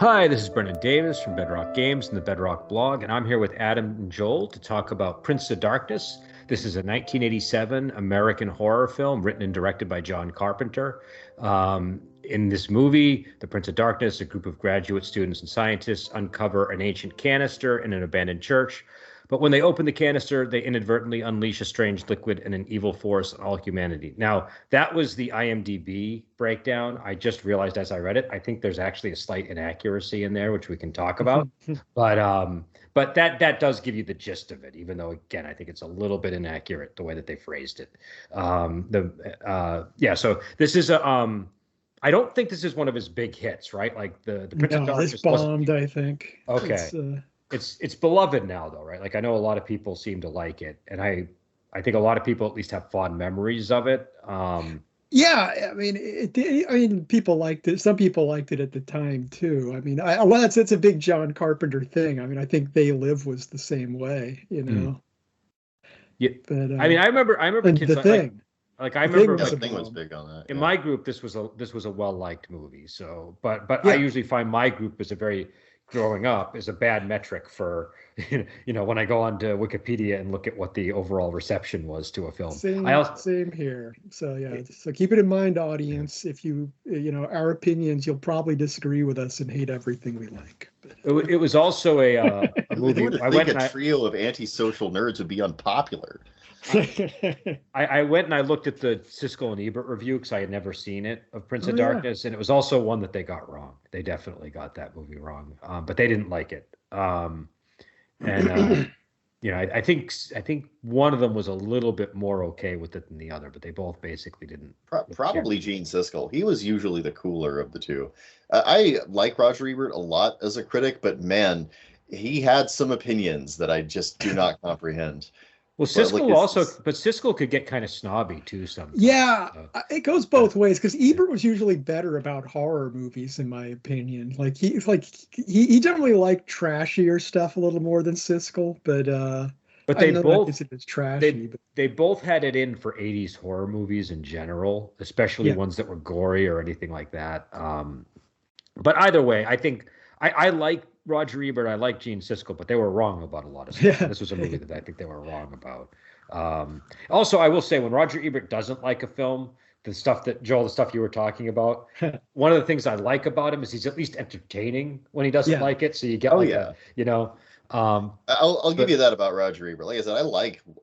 Hi, this is Brendan Davis from Bedrock Games and the Bedrock blog, and I'm here with Adam and Joel to talk about Prince of Darkness. This is a 1987 American horror film written and directed by John Carpenter. In this movie, The Prince of Darkness, a group of graduate students and scientists uncover an ancient canister in an abandoned church. But when they open the canister, they inadvertently unleash a strange liquid and an evil force on all humanity. Now, that was the IMDb breakdown. I just realized as I read it, I think there's actually a slight inaccuracy in there, which we can talk about. But that does give you the gist of it, even though, again, I think it's a little bit inaccurate the way that they phrased it. So this is I don't think this is one of his big hits, right? Like the Prince of Darkness. This bombed, I think. Okay. It's beloved now, though, right? Like, I know a lot of people seem to like it, and I think a lot of people at least have fond memories of it. Yeah, I mean, people liked it. Some people liked it at the time too. I mean, that's a big John Carpenter thing. I mean, I think They Live was the same way, you know. Yeah, but I mean, I remember kids the thing. I remember the Thing was big on that. In my group, this was a well-liked movie. So, but yeah. I usually find my group growing up is a bad metric for, when I go on to Wikipedia and look at what the overall reception was to a film. Same here. So yeah, so keep it in mind, audience. If our opinions, you'll probably disagree with us and hate everything we like. It was also a movie. I think a trio of antisocial nerds would be unpopular. I went and I looked at the Siskel and Ebert review because I had never seen it of Prince of Darkness, and it was also one that they got wrong. They definitely got that movie wrong, but they didn't like it. I think one of them was a little bit more okay with it than the other, but they both basically didn't. Probably Gene Siskel. He was usually the cooler of the two. I like Roger Ebert a lot as a critic, but he had some opinions that I just do not comprehend. Well, Siskel could get kind of snobby too sometimes. Yeah, it goes both ways because Ebert was usually better about horror movies, in my opinion. Like he generally liked trashier stuff a little more than Siskel, but they both it's trashy. They both had it in for 80s horror movies in general, especially ones that were gory or anything like that. But either way, I think I like Roger Ebert, I like Gene Siskel, but they were wrong about a lot of stuff. Yeah. This was a movie that I think they were wrong about. Also, I will say, when Roger Ebert doesn't like a film, the stuff you were talking about, one of the things I like about him is he's at least entertaining when he doesn't like it. So you get I'll give you that about Roger Ebert. Like I said,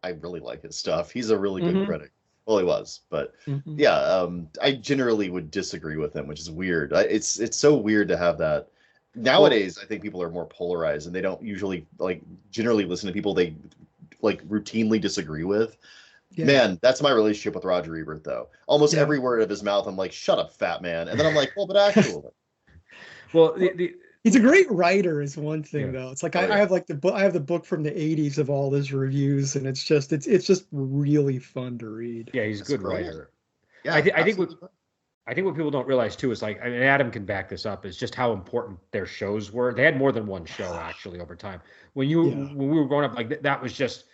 I really like his stuff. He's a really good critic. Well, he was, but I generally would disagree with him, which is weird. It's so weird to have that. Nowadays, I think people are more polarized, and they don't usually generally listen to people they routinely disagree with. Yeah. Man, that's my relationship with Roger Ebert, though. Almost every word of his mouth, I'm like, "Shut up, fat man," and then I'm like, "Well, but actually." Well, he's a great writer, is one thing though. It's like I have I have the book from the '80s of all his reviews, and it's just really fun to read. Yeah, he's a good writer. Yeah, I think what people don't realize too is Adam can back this up, is just how important their shows were. They had more than one show actually over time. When we were growing up, that was just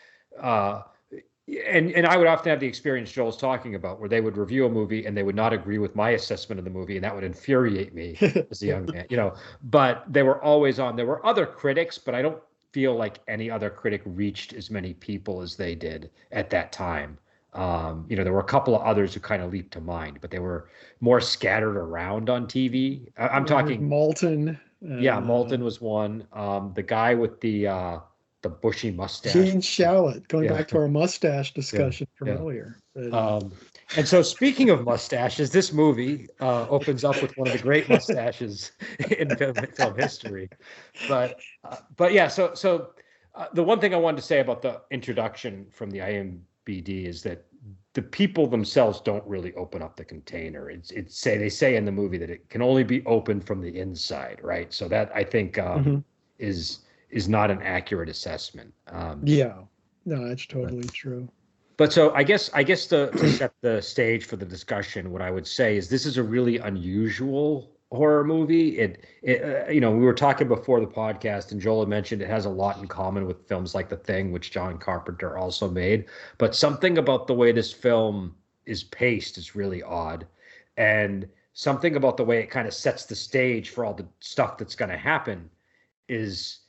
and I would often have the experience Joel's talking about, where they would review a movie and they would not agree with my assessment of the movie, and that would infuriate me as a young man, but they were always on. There were other critics, but I don't feel like any other critic reached as many people as they did at that time. There were a couple of others who kind of leaped to mind, but they were more scattered around on TV. I'm talking Malton. Malton was one. The guy with the bushy mustache. Gene Shalit, going back to our mustache discussion from earlier. And so, speaking of mustaches, this movie opens up with one of the great mustaches in film history. But the one thing I wanted to say about the introduction from the IMBD is that the people themselves don't really open up the container. They say in the movie that it can only be opened from the inside, right? So that, I think, is not an accurate assessment. No, that's totally true. But so I guess to set the stage for the discussion, what I would say is this is a really unusual horror movie. We were talking before the podcast, and Joel had mentioned it has a lot in common with films like The Thing, which John Carpenter also made. But something about the way this film is paced is really odd. And something about the way it kind of sets the stage for all the stuff that's going to happen is,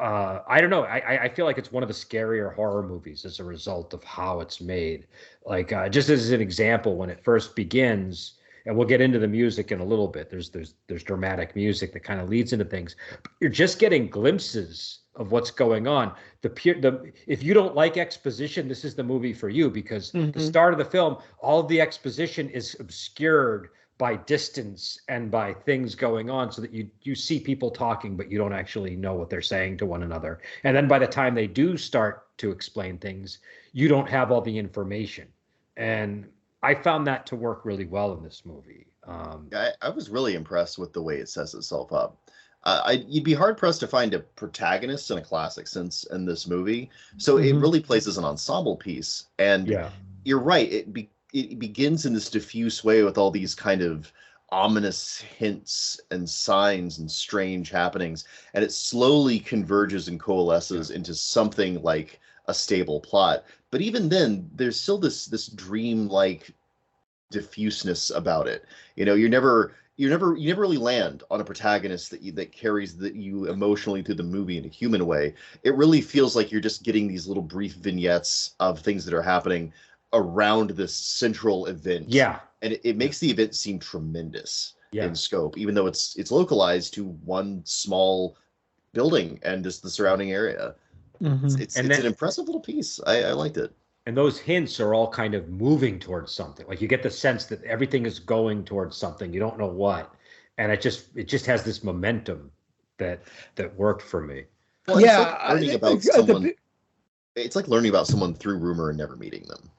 I don't know. I feel like it's one of the scarier horror movies as a result of how it's made. Like, just as an example, when it first begins, and we'll get into the music in a little bit. There's dramatic music that kind of leads into things. But you're just getting glimpses of what's going on. If you don't like exposition, this is the movie for you, because the start of the film, all of the exposition is obscured by distance and by things going on, so that you see people talking, but you don't actually know what they're saying to one another. And then by the time they do start to explain things, you don't have all the information. And I found that to work really well in this movie. I was really impressed with the way it sets itself up. You'd be hard pressed to find a protagonist in a classic sense in this movie. So it really plays as an ensemble piece. And you're right. It begins in this diffuse way with all these kind of ominous hints and signs and strange happenings. And it slowly converges and coalesces into something like a stable plot. But even then, there's still this dream-like diffuseness about it. You know, you never really land on a protagonist that carries you emotionally through the movie in a human way. It really feels like you're just getting these little brief vignettes of things that are happening around this central event. Yeah. And it makes the event seem tremendous in scope, even though it's localized to one small building and just the surrounding area. It's an impressive little piece. I liked it. And those hints are all kind of moving towards something. Like, you get the sense that everything is going towards something. You don't know what. And it just has this momentum that worked for me. Well, it's like learning about someone through rumor and never meeting them.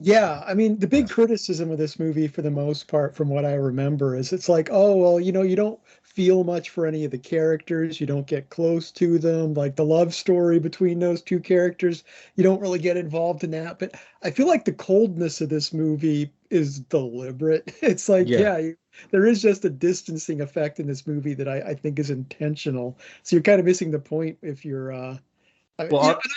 Yeah, I mean, the big criticism of this movie, for the most part, from what I remember, is it's like, oh, well, you don't feel much for any of the characters. You don't get close to them. Like, the love story between those two characters, you don't really get involved in that. But I feel like the coldness of this movie is deliberate. It's like, there is just a distancing effect in this movie that I think is intentional. So you're kind of missing the point if you're... I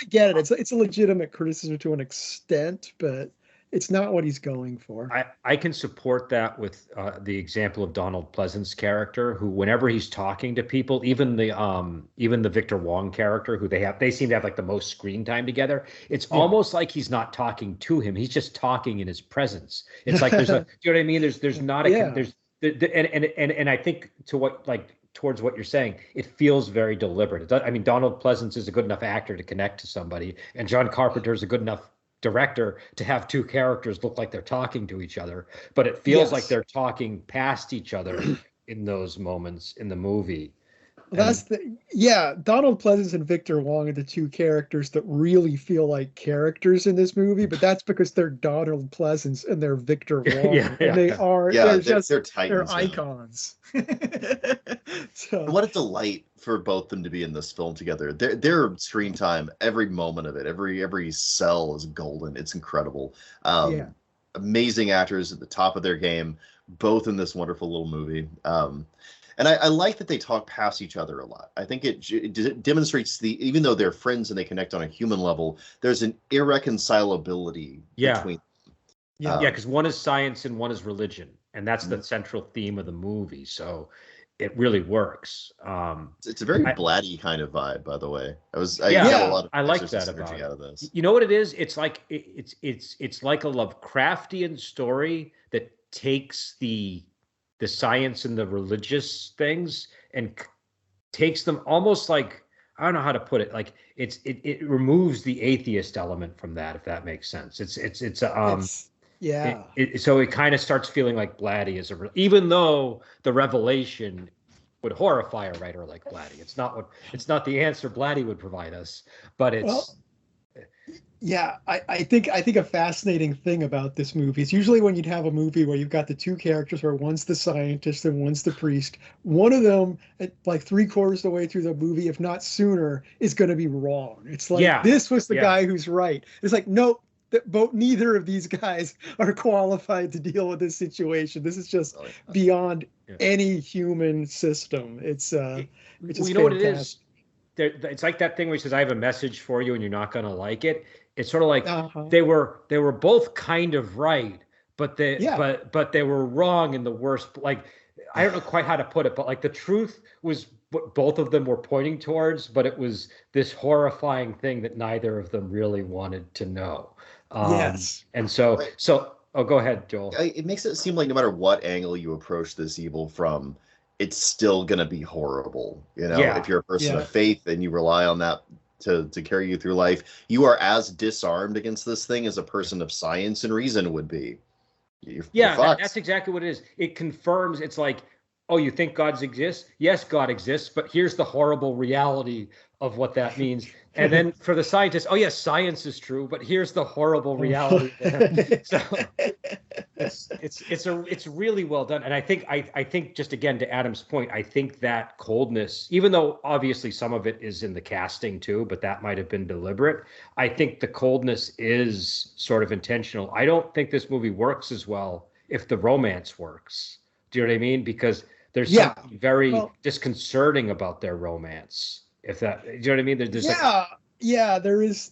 get it. It's a legitimate criticism to an extent, but it's not what he's going for. I can support that with the example of Donald Pleasance's character, who, whenever he's talking to people, even the Victor Wong character, who they seem to have like the most screen time together. It's almost like he's not talking to him; he's just talking in his presence. It's like there's a, you know what I mean? There's not a and I think towards what you're saying, it feels very deliberate. I mean, Donald Pleasance is a good enough actor to connect to somebody, and John Carpenter is a good enough director to have two characters look like they're talking to each other, but it feels like they're talking past each other in those moments in the movie. Donald Pleasance and Victor Wong are the two characters that really feel like characters in this movie, but that's because they're Donald Pleasance and they're Victor Wong. And they're icons. So, what a delight for both them to be in this film together. Their screen time, every moment of it, every cell is golden. It's incredible. Amazing actors at the top of their game, both in this wonderful little movie. And I like that they talk past each other a lot. I think it demonstrates even though they're friends and they connect on a human level, there's an irreconcilability between them. Because one is science and one is religion, and that's the central theme of the movie. So it really works. It's a very Blatty kind of vibe, by the way. I like that about it. Out of this. You know what it is? It's like it's like a Lovecraftian story that takes the science and the religious things and takes them almost like, I don't know how to put it. Like it removes the atheist element from that, if that makes sense. So it kind of starts feeling like Blatty even though the revelation would horrify a writer like Blatty. It's not the answer Blatty would provide us, but it's. I think a fascinating thing about this movie is usually when you'd have a movie where you've got the two characters where one's the scientist and one's the priest, one of them at like 3/4 of the way through the movie, if not sooner, is going to be wrong. It's like, this was the guy who's right. It's like, nope, neither of these guys are qualified to deal with this situation. This is just beyond any human system. It's just you know what it is? It's like that thing where he says, I have a message for you and you're not going to like it. It's sort of like they were both kind of right, Yeah. but they were wrong in the worst. Like, I don't know quite how to put it, but like the truth was what both of them were pointing towards, but it was this horrifying thing that neither of them really wanted to know. Yes. And so oh, go ahead, Joel. It makes it seem like no matter what angle you approach this evil from, it's still going to be horrible. You know, Yeah. if you're a person Yeah. of faith and you rely on that to carry you through life, you are as disarmed against this thing as a person of science and reason would be. Yeah, that's exactly what it is. It confirms, it's like, oh, you think God exists? Yes, God exists, but here's the horrible reality of what that means. And then for the scientists, oh yes, science is true, but here's the horrible reality. So it's really well done. And I think just again to Adam's point, I think that coldness, even though obviously some of it is in the casting too, but that might have been deliberate. I think the coldness is sort of intentional. I don't think this movie works as well if the romance works. Do you know what I mean? Because there's something very disconcerting about their romance. If that, do you know what I mean? There's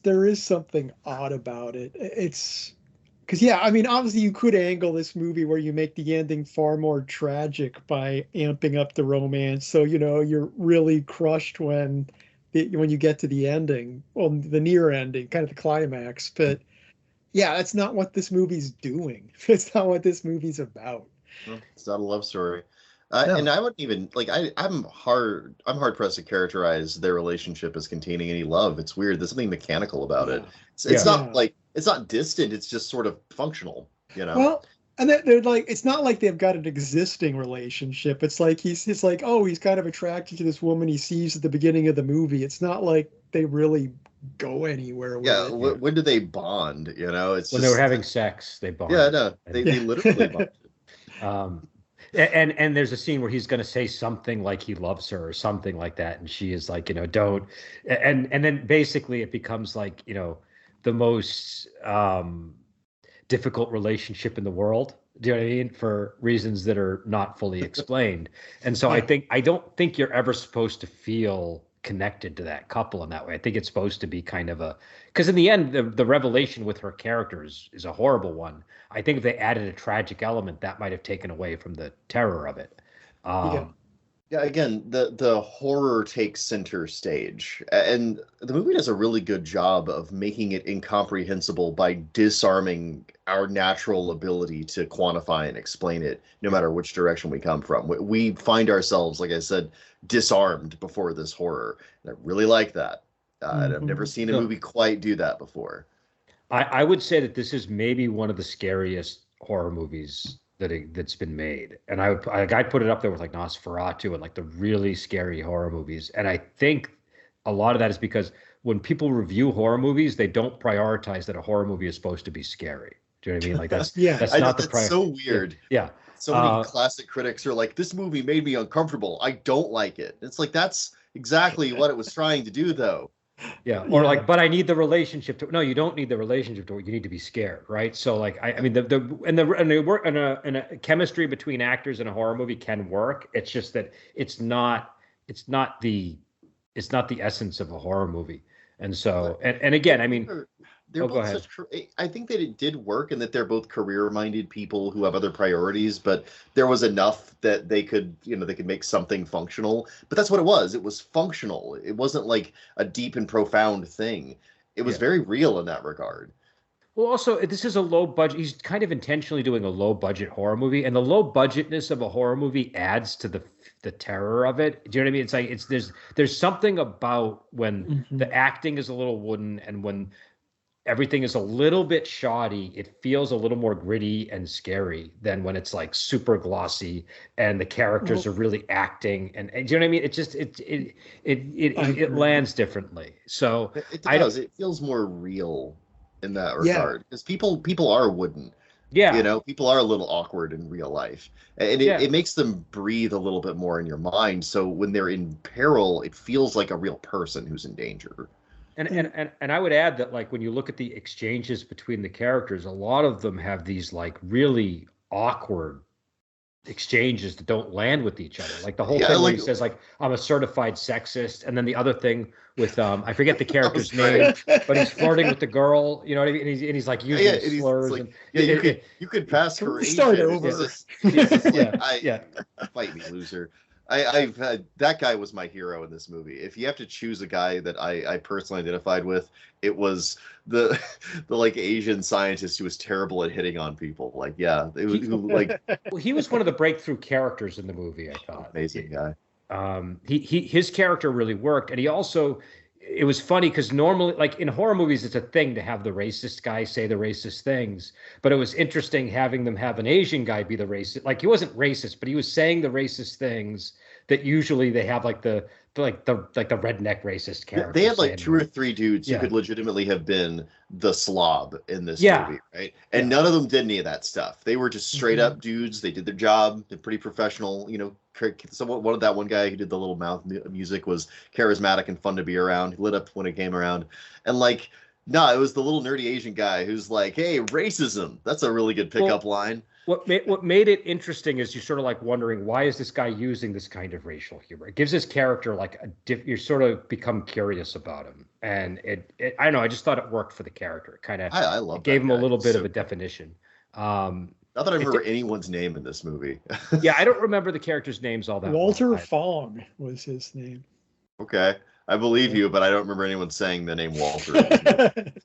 there is something odd about it. It's because I mean, obviously you could angle this movie where you make the ending far more tragic by amping up the romance, so you're really crushed when you get to the ending, well, the near ending, kind of the climax. But yeah, that's not what this movie's doing. It's not what this movie's about. It's not a love story. No. And I wouldn't even like I'm hard pressed to characterize their relationship as containing any love. It's weird. There's something mechanical about it. It's not like it's not distant. It's just sort of functional, you know. Well, and they're like, it's not like they've got an existing relationship. It's like he's like, oh, he's kind of attracted to this woman he sees at the beginning of the movie. It's not like they really go anywhere with it. When do they bond? You know, it's when just, they were having sex, they bonded. Yeah, no, they literally bonded. And there's a scene where he's going to say something like he loves her or something like that, and she is like, don't. And then basically it becomes like, the most difficult relationship in the world. Do you know what I mean? For reasons that are not fully explained. And so I don't think you're ever supposed to feel connected to that couple in that way. I think it's supposed to be kind of because in the end, the revelation with her characters is a horrible one. I think if they added a tragic element, that might have taken away from the terror of it. Yeah, again, the horror takes center stage, and the movie does a really good job of making it incomprehensible by disarming our natural ability to quantify and explain it, no matter which direction we come from. We find ourselves, like I said, disarmed before this horror, and I really like that. And I've never seen a movie quite do that before. I would say that this is maybe one of the scariest horror movies that's been made, and I'd put it up there with like Nosferatu and like the really scary horror movies. And I think a lot of that is because when people review horror movies, they don't prioritize that a horror movie is supposed to be scary. Do you know what I mean? Like that's not the priority. So weird. Yeah. So many classic critics are like, this movie made me uncomfortable. I don't like it. It's like, that's exactly what it was trying to do, though. Yeah, or like, but I need the relationship to. No, you don't need the relationship to. You need to be scared, right? So like, I mean, the work and a chemistry between actors in a horror movie can work. It's just that it's not the essence of a horror movie. And so, and again, I mean, they're both I think that it did work, and that they're both career-minded people who have other priorities. But there was enough that they could make something functional. But that's what it was. It was functional. It wasn't like a deep and profound thing. It was very real in that regard. Well, also, this is a low budget. He's kind of intentionally doing a low budget horror movie, and the low budgetness of a horror movie adds to the terror of it. Do you know what I mean? It's like there's something about when the acting is a little wooden and when everything is a little bit shoddy, it feels a little more gritty and scary than when it's like super glossy and the characters are really acting. And do you know what I mean? It just it lands differently. So it does. It feels more real in that regard, because people are wooden. Yeah, people are a little awkward in real life, and it makes them breathe a little bit more in your mind. So when they're in peril, it feels like a real person who's in danger. And I would add that, like, when you look at the exchanges between the characters, a lot of them have these like really awkward exchanges that don't land with each other. Like the whole Yeah, thing where like he says like, I'm a certified sexist, and then the other thing with I forget the that was character's name, great. but he's flirting with the girl, you know what I mean? And he's like using Yeah, and it's slurs like, and yeah, it, you could pass Can for we start Asian. over? It's just like yeah, yeah. fight me, loser. I've had that guy was my hero in this movie. If you have to choose a guy that I personally identified with, it was the the like Asian scientist who was terrible at hitting on people. Like, yeah, it was who, like Well, he was one of the breakthrough characters in the movie, I thought. amazing guy. His character really worked, and he also, it was funny because normally, like in horror movies, it's a thing to have the racist guy say the racist things, but it was interesting having them have an Asian guy be the racist. Like he wasn't racist, but he was saying the racist things that usually they have like the redneck racist character. They had like saying two or three dudes who Yeah. could legitimately have been the slob in this Yeah. movie, right? And Yeah. none of them did any of that stuff. They were just straight up dudes. They did their job. They're pretty professional. You know, one of that one guy who did the little mouth music was charismatic and fun to be around. He lit up when it came around, and like, no, it was the little nerdy Asian guy who's like, "Hey, racism." That's a really good pickup line. What made it interesting is you're sort of like wondering, why is this guy using this kind of racial humor? It gives his character like you sort of become curious about him, and it I don't know, I just thought it worked for the character. It kind of I love gave that him a guy. little bit So of a definition. not that I remember anyone's name in this movie. Yeah, I don't remember the characters' names all that Walter well. Fong was his name. Okay, I believe you, but I don't remember anyone saying the name Walter.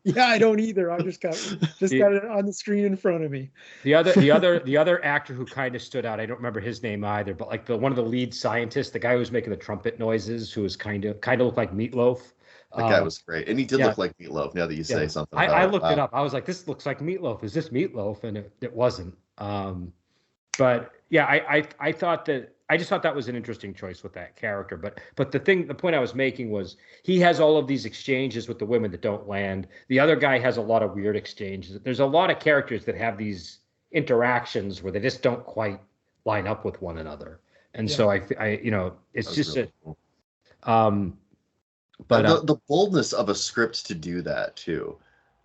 Yeah, I don't either. I just got it on the screen in front of me. The other actor who kind of stood out, I don't remember his name either, but like one of the lead scientists, the guy who was making the trumpet noises, who was kind of looked like Meatloaf. That guy was great, and he did look like Meatloaf. Now that you say something, I looked it up. I was like, "This looks like Meatloaf. Is this Meatloaf?" And it wasn't. But yeah, I thought that I just thought that was an interesting choice with that character. But the point I was making was he has all of these exchanges with the women that don't land. The other guy has a lot of weird exchanges. There's a lot of characters that have these interactions where they just don't quite line up with one another. And so I you know, it's just really cool. But the boldness of a script to do that too.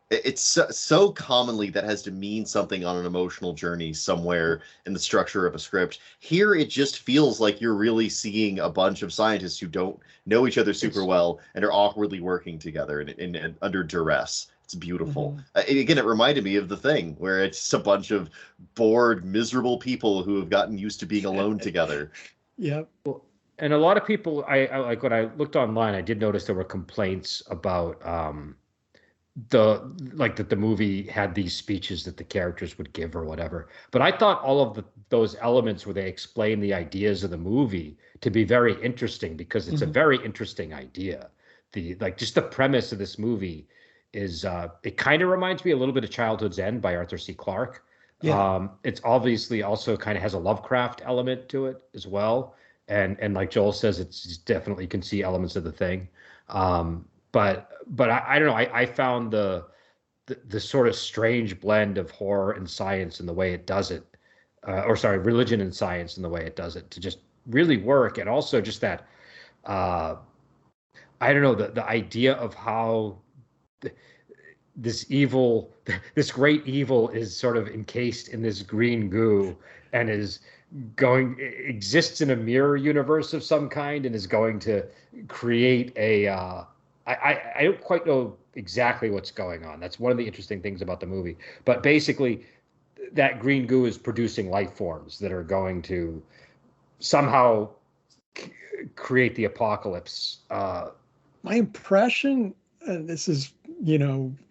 It's so commonly that has to mean something on an emotional journey somewhere in the structure of a script. Here, it just feels like you're really seeing a bunch of scientists who don't know each other super well and are awkwardly working together and under duress. It's beautiful. Again, it reminded me of The Thing, where it's just a bunch of bored, miserable people who have gotten used to being alone together. Yeah. Well, and a lot of people, I like when I looked online, I did notice there were complaints about that the movie had these speeches that the characters would give or whatever. But I thought all of those elements where they explain the ideas of the movie to be very interesting, because it's a very interesting idea. Just the premise of this movie is it kind of reminds me a little bit of Childhood's End by Arthur C. Clarke. Yeah. It's obviously also kind of has a Lovecraft element to it as well. And like Joel says, it's definitely, you can see elements of The Thing. But I don't know. I found the sort of strange blend of horror and science in the way it does it, religion and science in the way it does it, to just really work. And also just that, I don't know, the idea of how this great evil is sort of encased in this green goo and exists in a mirror universe of some kind and is going to create a, I don't quite know exactly what's going on. That's one of the interesting things about the movie. But basically, that green goo is producing life forms that are going to somehow create the apocalypse. My impression, and this is,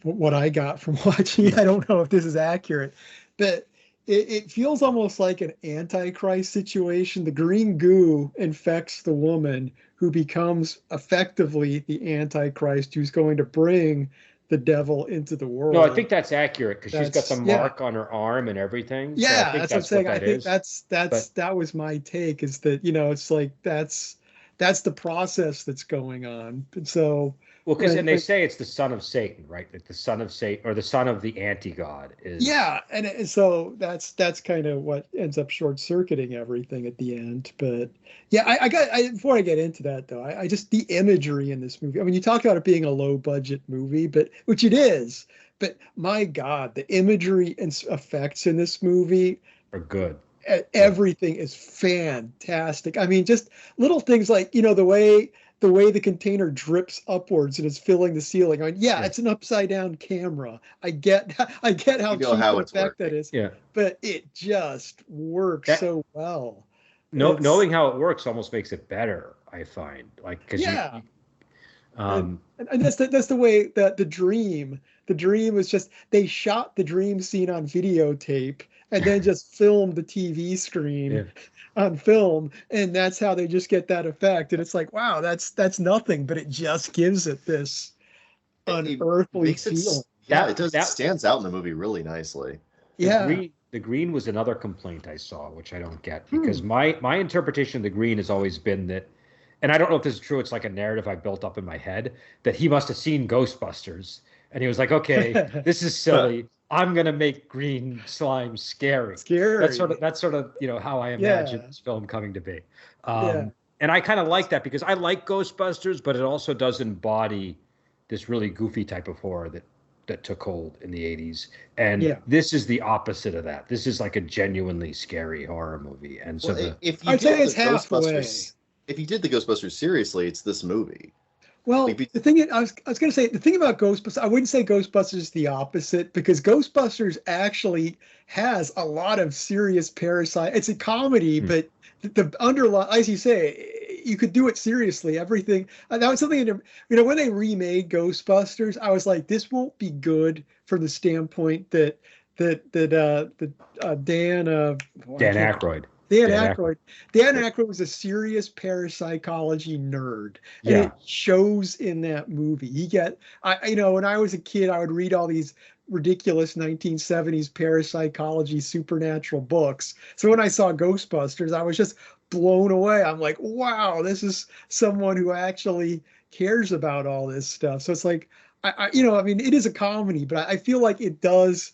what I got from watching it, I don't know if this is accurate, but it feels almost like an Antichrist situation. The green goo infects the woman, who becomes effectively the Antichrist, who's going to bring the devil into the world. No, I think that's accurate, because she's got the mark on her arm and everything. Yeah, so that's what I'm saying. I think that was my take, is that, it's like that's the process that's going on. And so, well, because they say it's the son of Satan, right? Like the son of Satan, or the son of the anti-god is. Yeah, and so that's kind of what ends up short-circuiting everything at the end. But yeah, before I get into that though, I just, the imagery in this movie. I mean, you talk about it being a low-budget movie, which it is. But my God, the imagery and effects in this movie are good. everything is fantastic. I mean, just little things like, the way the container drips upwards and is filling the ceiling. I mean, yeah, it's an upside down camera. I get how cheap an effect that is. Yeah. But it just works so well. Knowing how it works almost makes it better, I find. Like, because and that's the way that the dream was just, they shot the dream scene on videotape and then just filmed the TV screen on film, and that's how they just get that effect. And it's like, wow, that's nothing, but it just gives it this unearthly feel. It does. It stands out in the movie really nicely. The green was another complaint I saw, which I don't get, because my interpretation of the green has always been that, and I don't know if this is true, it's like a narrative I built up in my head, that he must have seen Ghostbusters and he was like, okay, this is silly. I'm gonna make green slime scary. That's sort of how I imagine this film coming to be. And I kind of like that, because I like Ghostbusters, but it also does embody this really goofy type of horror that took hold in the 80s. And this is the opposite of that. This is like a genuinely scary horror movie. And so I'd say it's halfway. If you did the Ghostbusters seriously, it's this movie. Well, the thing I was going to say, the thing about Ghostbusters, I wouldn't say Ghostbusters is the opposite, because Ghostbusters actually has a lot of serious parasite. It's a comedy, but the underlying, as you say, you could do it seriously. Everything that was something, when they remade Ghostbusters, I was like, this won't be good from the standpoint that Dan Aykroyd. Dan Aykroyd was a serious parapsychology nerd, and it shows in that movie. When I was a kid, I would read all these ridiculous 1970s parapsychology supernatural books. So when I saw Ghostbusters, I was just blown away. I'm like, wow, this is someone who actually cares about all this stuff. So it's like, it is a comedy, but I feel like it does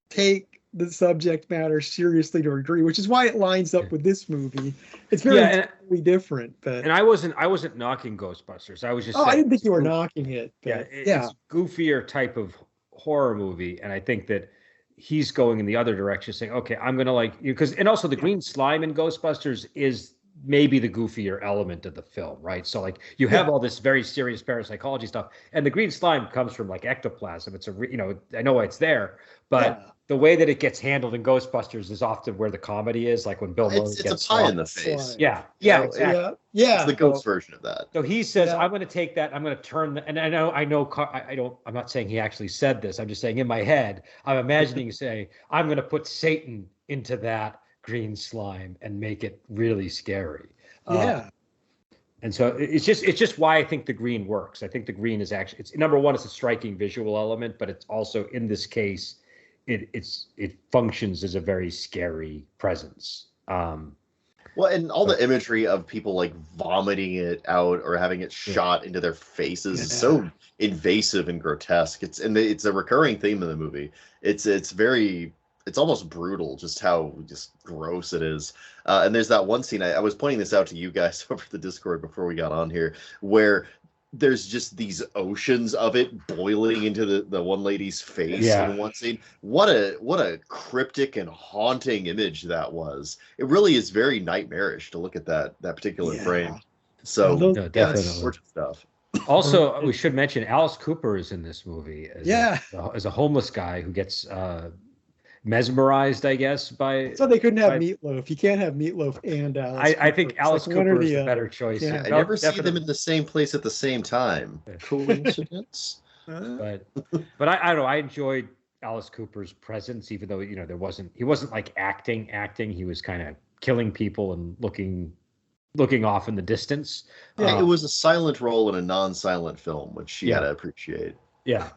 take the subject matter seriously to a degree, which is why it lines up with this movie. It's very different. But I wasn't knocking Ghostbusters. I was just I didn't think you were knocking it. But it's goofier type of horror movie, and I think that he's going in the other direction, saying, okay, I'm gonna and also the green slime in Ghostbusters is maybe the goofier element of the film, right? So you have all this very serious parapsychology stuff, and the green slime comes from ectoplasm. It's I know why it's there, but the way that it gets handled in Ghostbusters is often where the comedy is, like when Bill Murray gets it's a pie in the face. Yeah, exactly. It's the ghost version of that. So he says, I'm going to take that, I'm going to turn and I'm not saying he actually said this. I'm just saying in my head, I'm imagining saying, I'm going to put Satan into that green slime and make it really scary. And so it's just why I think the green works. I think the green is actually, it's number one, it's a striking visual element, but it's also, in this case, it functions as a very scary presence. Well, and all the imagery of people vomiting it out or having it shot into their faces is so invasive and grotesque. It's a recurring theme in the movie. It's almost brutal just how gross it is. And there's that one scene, I was pointing this out to you guys over the Discord before we got on here, where there's just these oceans of it boiling into the one lady's face in one scene. What a cryptic and haunting image that was. It really is very nightmarish to look at that particular frame. So definitely gorgeous stuff. Also, we should mention Alice Cooper is in this movie as a homeless guy who gets mesmerized, I guess, by. So they couldn't have Meatloaf. You can't have Meatloaf and Alice. I think Alice Cooper is the better choice. Yeah. I never see them in the same place at the same time. Coincidence? But I don't know. I enjoyed Alice Cooper's presence, even though he wasn't acting. He was kind of killing people and looking off in the distance. Yeah, it was a silent role in a non-silent film, which you had to appreciate. Yeah.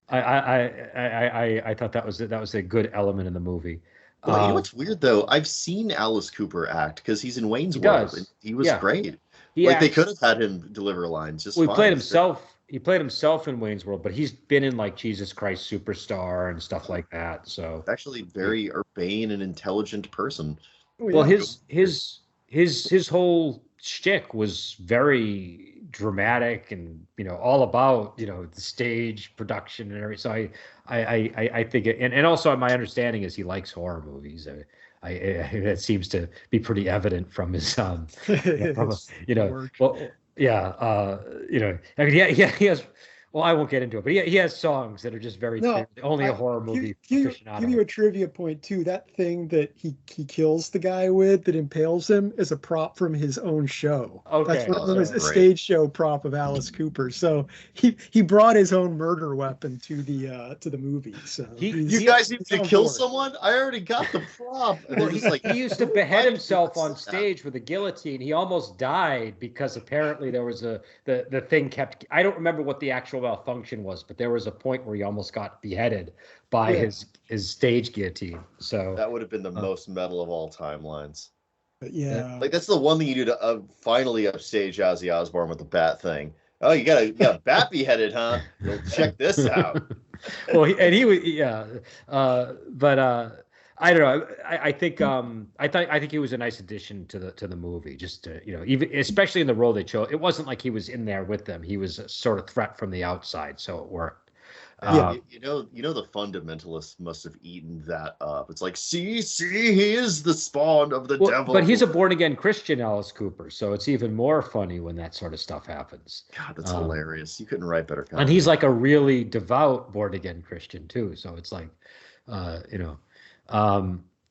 I thought that was a good element in the movie. Well, you know what's weird though? I've seen Alice Cooper act because he's in Wayne's World. And he was great. They could have had him deliver lines. He played himself. He played himself in Wayne's World, but he's been in Jesus Christ Superstar and stuff like that. So actually, very urbane and intelligent person. Well, his whole shtick was very dramatic and all about the stage production and everything. So I think and also my understanding is he likes horror movies. That seems to be pretty evident from his Work. well, yeah, I mean, yeah, he has. Well, I won't get into it, but he has songs that are just very No, clearly only a horror movie give aficionado. you a trivia point too. That thing that he kills the guy with that impales him is a prop from his own show. Okay. That's from a great. stage show prop of Alice Cooper. So he brought his own murder weapon to the movie. So You guys need to kill someone? I already got the prop. And Well, they're just like, he used to behead himself on that? stage with a guillotine. He almost died because apparently there was the thing kept. I don't remember what the actual malfunction was, but there was a point where he almost got beheaded by his stage guillotine. So that would have been the most metal of all timelines. But yeah, Like that's the one thing you do to finally upstage Ozzy Osbourne with the bat thing. Oh, you got a bat beheaded, huh? Well, check this out. Well, he was but I don't know. I think I think he was a nice addition to the movie. Just to, even especially in the role they chose. It wasn't like he was in there with them. He was a sort of threat from the outside, so it worked. You know the fundamentalists must have eaten that up. It's like, see, he is the spawn of the devil. But he's a born again Christian, Alice Cooper, so it's even more funny when that sort of stuff happens. God, that's hilarious. You couldn't write better content. And he's like a really devout born again Christian too. So it's like,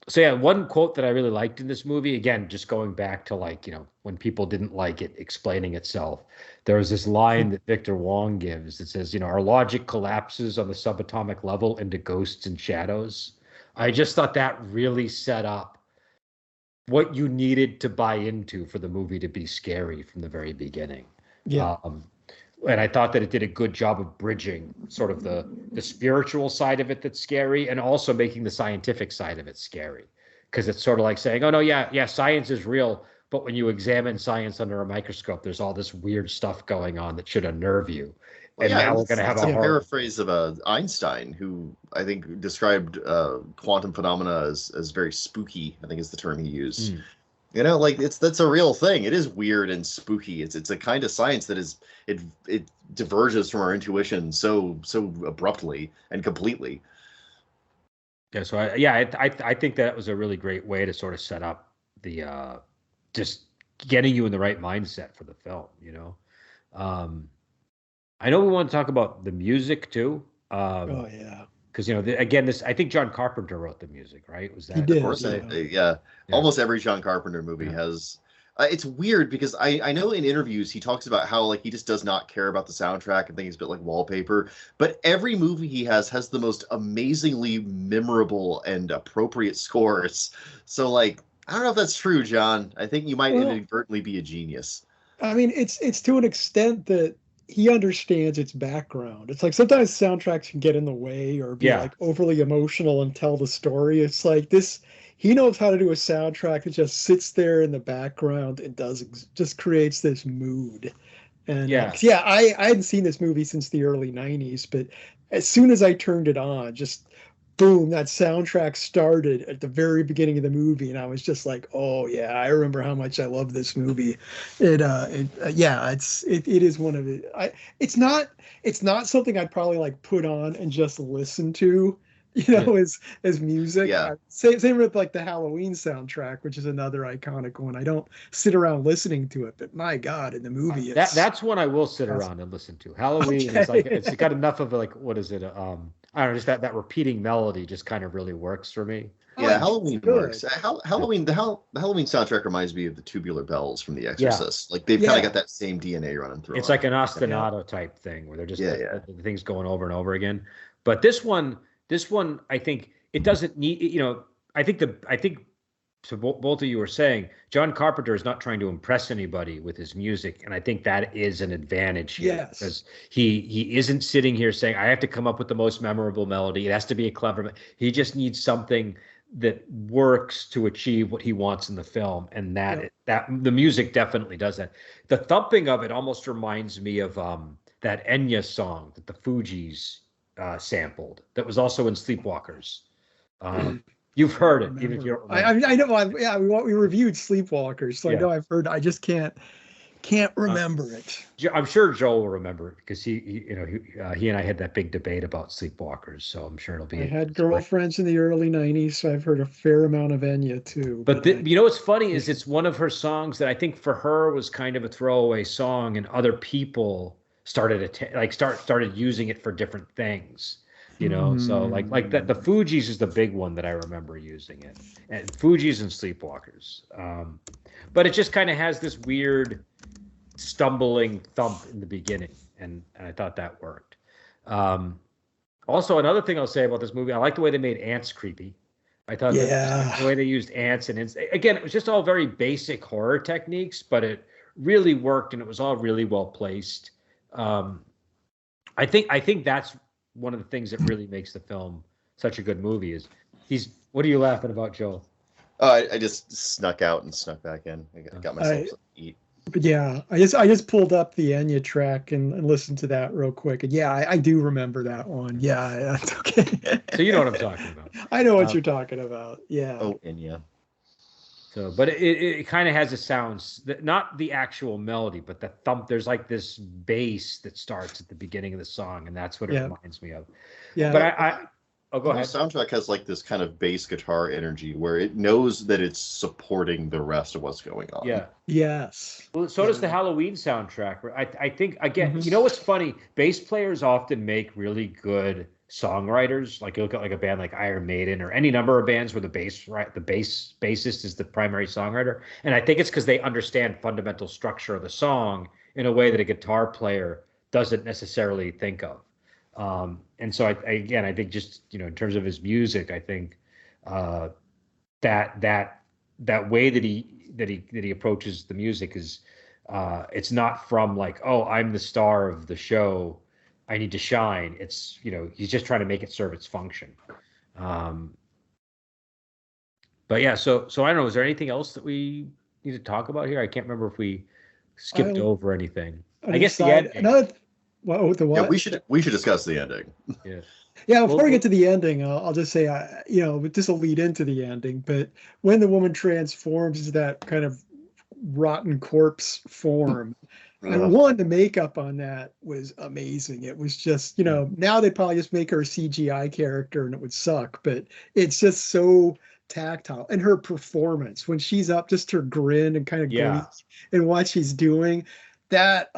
So yeah, one quote that I really liked in this movie, again, just going back to like, when people didn't like it explaining itself, there was this line that Victor Wong gives that says, our logic collapses on the subatomic level into ghosts and shadows. I just thought that really set up what you needed to buy into for the movie to be scary from the very beginning. yeah. And I thought that it did a good job of bridging sort of the spiritual side of it that's scary, and also making the scientific side of it scary. Because it's sort of like saying, oh, no, yeah, science is real. But when you examine science under a microscope, there's all this weird stuff going on that should unnerve you. And now we're going to have a paraphrase of Einstein, who I think described quantum phenomena as very spooky, I think is the term he used. Like that's a real thing. It is weird and spooky. It's a kind of science that is it diverges from our intuition so abruptly and completely. Yeah. So I think that was a really great way to sort of set up the just getting you in the right mindset for the film. I know we want to talk about the music too. Oh yeah. Because again, I think John Carpenter wrote the music, right? Was that? He did, of course, yeah. Almost every John Carpenter movie has. It's weird because I know in interviews he talks about how like he just does not care about the soundtrack and things a bit like wallpaper. But every movie he has the most amazingly memorable and appropriate scores. So like I don't know if that's true, John. I think you might inadvertently be a genius. I mean, it's to an extent that he understands its background. It's like sometimes soundtracks can get in the way or be like overly emotional and tell the story. It's like this, he knows how to do a soundtrack that just sits there in the background and just creates this mood. And I hadn't seen this movie since the early 90s, but as soon as I turned it on, just boom, that soundtrack started at the very beginning of the movie, and I was just like, oh yeah, I remember how much I love this movie. It is one of it. It's not something I'd probably like put on and just listen to, as music. Yeah. Same with like the Halloween soundtrack, which is another iconic one. I don't sit around listening to it, but my God, in the movie, that's one I will sit around and listen to. Halloween is like it's got enough of like what is it? I don't know, just that repeating melody just kind of really works for me. Yeah, Halloween works. The Halloween soundtrack reminds me of the Tubular Bells from The Exorcist. Like they've kind of got that same DNA running through. It's like an ostinato type thing where they're just the things going over and over again. But this one, I think it doesn't need. I think. So both of you were saying John Carpenter is not trying to impress anybody with his music, and I think that is an advantage here because he isn't sitting here saying I have to come up with the most memorable melody. It has to be a clever. He just needs something that works to achieve what he wants in the film, and that the music definitely does that. The thumping of it almost reminds me of that Enya song that the Fugees sampled. That was also in Sleepwalkers. You've heard it, even if you don't remember. I know. We reviewed Sleepwalkers, so I know I've heard. I just can't can't remember it. I'm sure Joel will remember it because he and I had that big debate about Sleepwalkers, so I'm sure it'll be. I had girlfriends in the early '90s, so I've heard a fair amount of Enya too. But what's funny is it's one of her songs that I think for her was kind of a throwaway song, and other people started using it for different things. So like that, the Fugees is the big one that I remember using it, and Fugees and Sleepwalkers. But it just kind of has this weird stumbling thump in the beginning, and I thought that worked. Also, another thing I'll say about this movie, I like the way they made ants creepy. I thought the way they used ants, and again, it was just all very basic horror techniques, but it really worked, and it was all really well placed. I think that's one of the things that really makes the film such a good movie. Is what are you laughing about, Joel? Oh, I just snuck out and snuck back in. I got myself something to eat. But yeah, I just pulled up the Enya track and listened to that real quick. And yeah, I do remember that one. Yeah, that's okay. So you know what I'm talking about. I know what you're talking about. Yeah. Oh, Enya. So, but it kind of has a sound, not the actual melody, but the thump. There's like this bass that starts at the beginning of the song, and that's what it reminds me of. Yeah. But go ahead. The soundtrack has like this kind of bass guitar energy where it knows that it's supporting the rest of what's going on. Yeah. Yes. Well, so does the Halloween soundtrack. I think, again, you know what's funny? Bass players often make really good songwriters. Like you look at like a band like Iron Maiden or any number of bands where the bassist is the primary songwriter. And I think it's because they understand fundamental structure of the song in a way that a guitar player doesn't necessarily think of. And so I think just, in terms of his music, I think that way that he approaches the music is it's not from like, oh, I'm the star of the show, I need to shine. It's, he's just trying to make it serve its function. But yeah, so I don't know, is there anything else that we need to talk about here? I can't remember if we skipped over anything. I guess the ending. What? Yeah, we should discuss the ending. Yeah. Yeah, before we get to the ending, I'll just say, this will lead into the ending. But when the woman transforms into that kind of rotten corpse form, and the makeup on that was amazing. It was just, now they'd probably just make her a CGI character and it would suck. But it's just so tactile. And her performance, when she's up, just her grin and kind of grin and what she's doing. That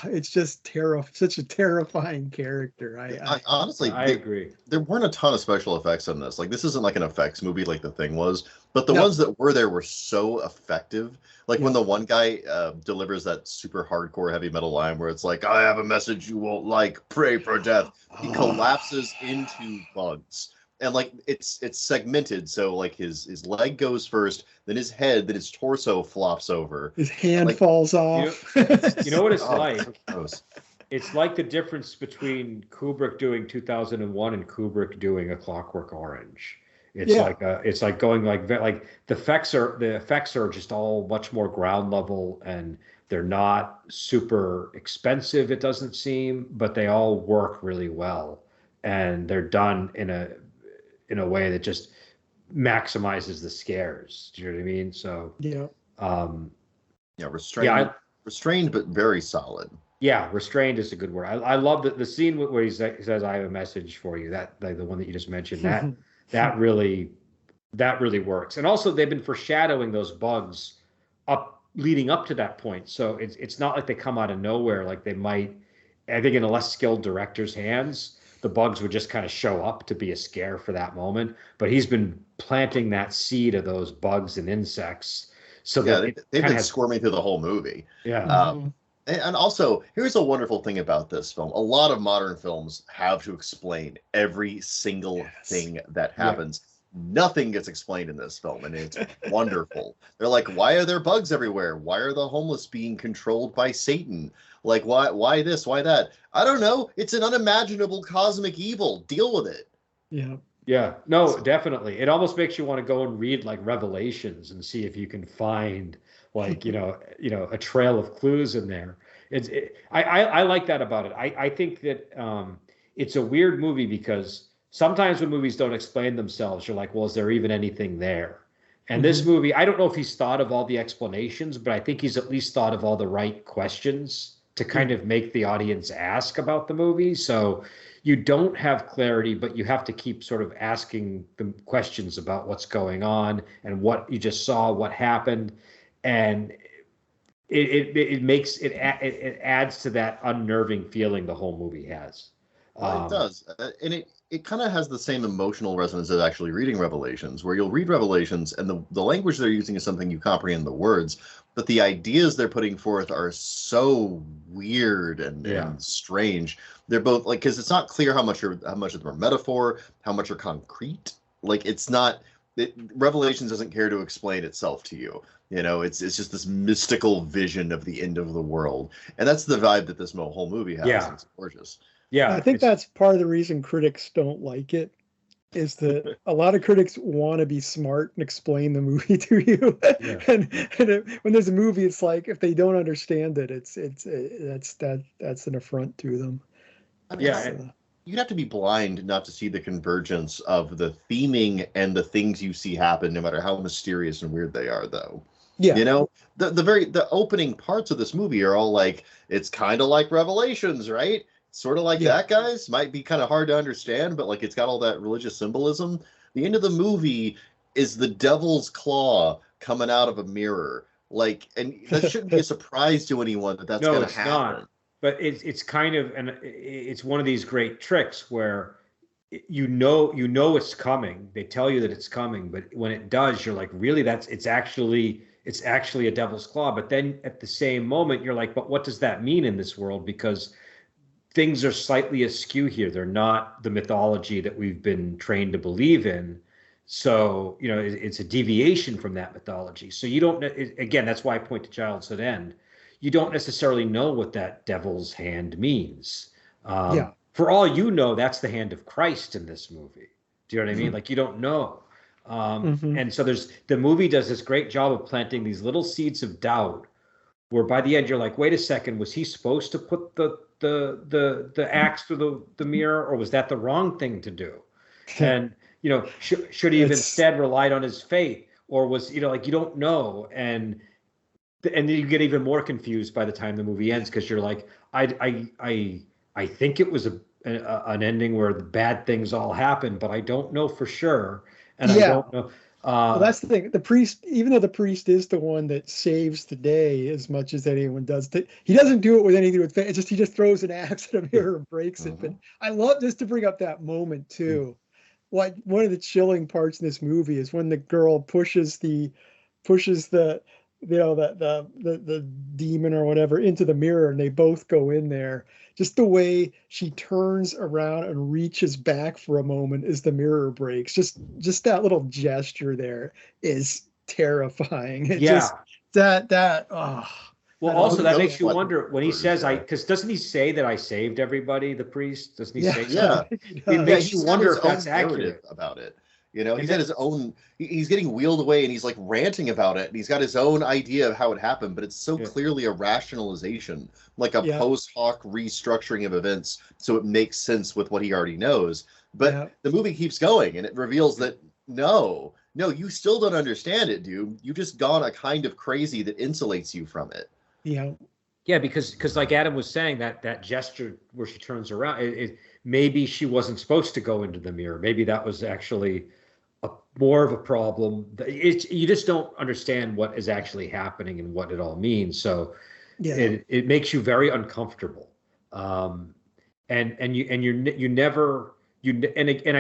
it's just such a terrifying character. I honestly, I agree. There weren't a ton of special effects in this. Like, this isn't like an effects movie like The Thing was, but the ones that were there were so effective. Like when the one guy delivers that super hardcore heavy metal line where it's like, "I have a message you won't like, pray for death." He collapses into bugs. And like it's segmented, so like his leg goes first, then his head, then his torso flops over. His hand falls off. You know what it's like? It's like the difference between Kubrick doing 2001 and Kubrick doing A Clockwork Orange. It's like going like the effects are just all much more ground level, and they're not super expensive, it doesn't seem, but they all work really well, and they're done in a way that just maximizes the scares. Do you know what I mean? So restrained but very solid. Yeah, restrained is a good word. I love the scene where he says, "I have a message for you." That, like the one that you just mentioned, that really works. And also they've been foreshadowing those bugs leading up to that point. So it's not like they come out of nowhere like they might. I think in a less skilled director's hands, the bugs would just kind of show up to be a scare for that moment. But he's been planting that seed of those bugs and insects. So they've been squirming through the whole movie. Yeah. And also, here's a wonderful thing about this film. A lot of modern films have to explain every single thing that happens. Nothing gets explained in this film, and it's wonderful. They're like, why are there bugs everywhere? Why are the homeless being controlled by Satan? Like, why this? Why that? I don't know. It's an unimaginable cosmic evil. Deal with it. Yeah. Yeah. No, definitely. It almost makes you want to go and read like Revelations and see if you can find like, a trail of clues in there. I like that about it. I think that it's a weird movie because sometimes when movies don't explain themselves, you're like, well, is there even anything there? And this movie, I don't know if he's thought of all the explanations, but I think he's at least thought of all the right questions to kind of make the audience ask about the movie. So you don't have clarity, but you have to keep sort of asking the questions about what's going on and what you just saw, what happened. And it adds to that unnerving feeling the whole movie has. It does, and it kind of has the same emotional resonance as actually reading Revelations, where you'll read Revelations and the language they're using is something you comprehend the words, but the ideas they're putting forth are so weird and strange. They're both like, because it's not clear how much of them are metaphor, how much are concrete. Like it's not. Revelations doesn't care to explain itself to you. You know, it's just this mystical vision of the end of the world, and that's the vibe that this whole movie has. Yeah. It's gorgeous. Yeah, I think that's part of the reason critics don't like it, is that a lot of critics want to be smart and explain the movie to you. Yeah. and when there's a movie, it's like if they don't understand it, that's an affront to them. I mean, you'd have to be blind not to see the convergence of the theming and the things you see happen, no matter how mysterious and weird they are, though. Yeah, you know, the opening parts of this movie are all like, it's kind of like Revelations, right? Sort of like that, guys. Might be kind of hard to understand, but like it's got all that religious symbolism. The end of the movie is the devil's claw coming out of a mirror. Like, and that shouldn't be a surprise to anyone that's going to happen. Not. But it's kind of, and it's one of these great tricks where you know it's coming. They tell you that it's coming, but when it does, you're like, really? It's actually a devil's claw. But then at the same moment, you're like, but what does that mean in this world? Because things are slightly askew here. They're not the mythology that we've been trained to believe in. So, you know, it's a deviation from that mythology. So you don't, again, that's why I point to Child's at End. You don't necessarily know what that devil's hand means. For all you know, that's the hand of Christ in this movie. Do you know what I mean? Like, you don't know. And so the movie does this great job of planting these little seeds of doubt, where by the end you're like, wait a second, was he supposed to put the axe through the mirror, or was that the wrong thing to do? And you know, should he have instead relied on his faith, or was, you know, like, you don't know, and then you get even more confused by the time the movie ends, because you're like, I think it was an ending where the bad things all happen, but I don't know for sure, and I don't know. Well, that's the thing. The priest, even though the priest is the one that saves the day as much as anyone does, he doesn't do it with anything with faith. It's just he just throws an axe at a mirror and breaks it. But I love, just to bring up that moment too. Like, one of the chilling parts in this movie is when the girl pushes the you know, the demon or whatever into the mirror, and they both go in there. Just the way she turns around and reaches back for a moment as the mirror breaks. Just that little gesture there is terrifying. Well, also that makes you wonder when he says, because doesn't he say that I saved everybody, the priest? Doesn't he say that? It makes you wonder if that's accurate about it. You know, he's got his own, he's getting wheeled away and he's like ranting about it. And he's got his own idea of how it happened, but it's so clearly a rationalization, like a post hoc restructuring of events. So it makes sense with what he already knows. But the movie keeps going and it reveals that no, you still don't understand it, dude. You've just gone a kind of crazy that insulates you from it. Yeah, because like Adam was saying, that gesture where she turns around, maybe she wasn't supposed to go into the mirror. Maybe that was actually more of a problem. You just don't understand what is actually happening and what it all means. So it makes you very uncomfortable. And I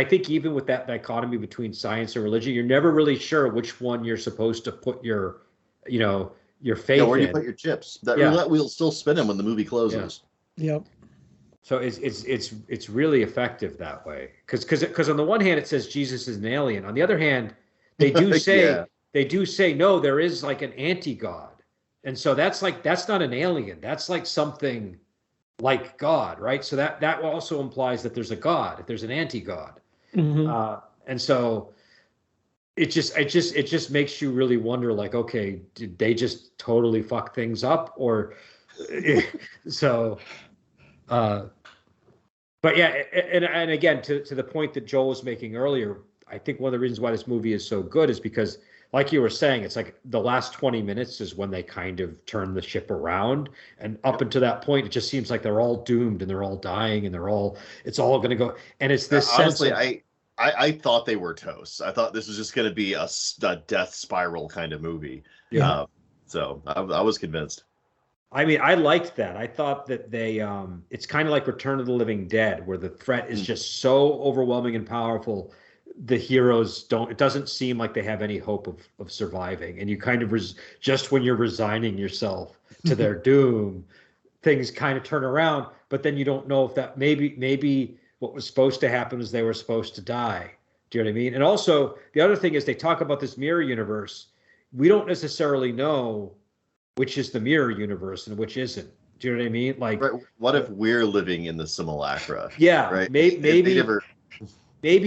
think even with that dichotomy between science and religion, you're never really sure which one you're supposed to put your faith in. Where do you put your chips? That roulette wheel's still spinning when the movie closes. So it's really effective that way, because on the one hand it says Jesus is an alien. On the other hand, they do say no, there is like an anti-God, and so that's not an alien. That's like something like God, right? So that also implies that there's a God, if there's an anti-God, and so it just makes you really wonder, like, okay, did they just totally fuck things up, or so. But yeah, and again, to the point that Joel was making earlier, I think one of the reasons why this movie is so good is because like you were saying, it's like the last 20 minutes is when they kind of turn the ship around. And up until that point, it just seems like they're all doomed and they're all dying and it's all going to go. And it's this honestly, sense of, I thought they were toast. I thought this was just going to be a death spiral kind of movie. Yeah. So I was convinced. I mean, I liked that. I thought that it's kind of like Return of the Living Dead, where the threat is just so overwhelming and powerful. The heroes it doesn't seem like they have any hope of surviving. And you kind of, just when you're resigning yourself to their doom, things kind of turn around, but then you don't know if that maybe what was supposed to happen is they were supposed to die. Do you know what I mean? And also the other thing is they talk about this mirror universe. We don't necessarily know which is the mirror universe and which isn't. Do you know what I mean? Like, right. What if we're living in the simulacra? Yeah, right. Maybe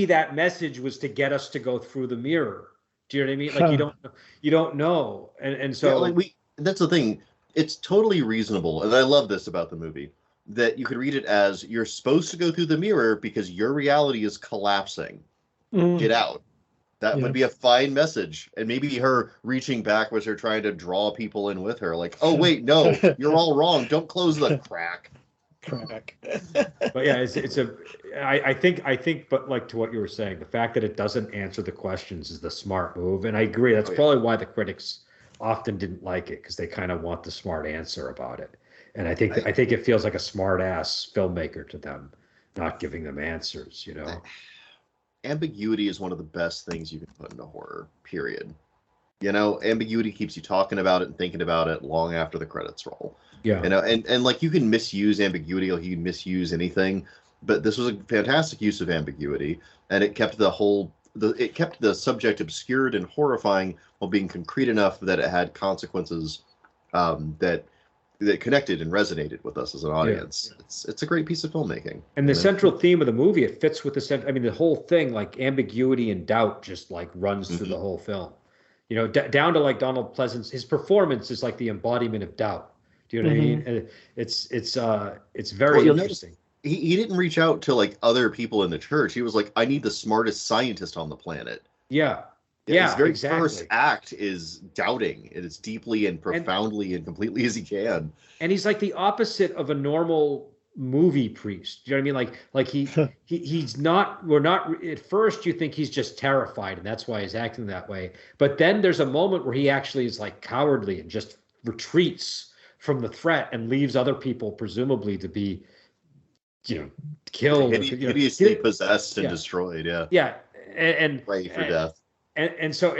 that message was to get us to go through the mirror. Do you know what I mean? Like you don't know, and so that's the thing. It's totally reasonable, and I love this about the movie, that you could read it as you're supposed to go through the mirror because your reality is collapsing. Get out. That would be a fine message. And maybe her reaching back was her trying to draw people in with her. Like, oh, wait, no, you're all wrong. Don't close the crack. But yeah, I think, but like to what you were saying, the fact that it doesn't answer the questions is the smart move. And I agree. That's probably why the critics often didn't like it, because they kind of want the smart answer about it. And I think it feels like a smart ass filmmaker to them, not giving them answers, you know. Ambiguity is one of the best things you can put into horror, period. You know, ambiguity keeps you talking about it and thinking about it long after the credits roll. Yeah. You know, and like you can misuse ambiguity, or you can misuse anything, but this was a fantastic use of ambiguity, and it kept it kept the subject obscured and horrifying while being concrete enough that it had consequences that connected and resonated with us as an audience. Yeah. It's a great piece of filmmaking. And the central theme of the movie, it fits with the whole thing, like ambiguity and doubt just like runs through the whole film. You know, down to like Donald Pleasance, his performance is like the embodiment of doubt. Do you know what I mean? And it's very interesting. He didn't reach out to like other people in the church. He was like, I need the smartest scientist on the planet. Yeah. His very first act is doubting it as deeply and profoundly and completely as he can. And he's like the opposite of a normal movie priest. Do you know what I mean? Like he's not, we're not, at first you think he's just terrified and that's why he's acting that way. But then there's a moment where he actually is like cowardly and just retreats from the threat and leaves other people presumably to be, you know, killed. Hideously possessed and destroyed. Yeah. Yeah. And ready for death. And so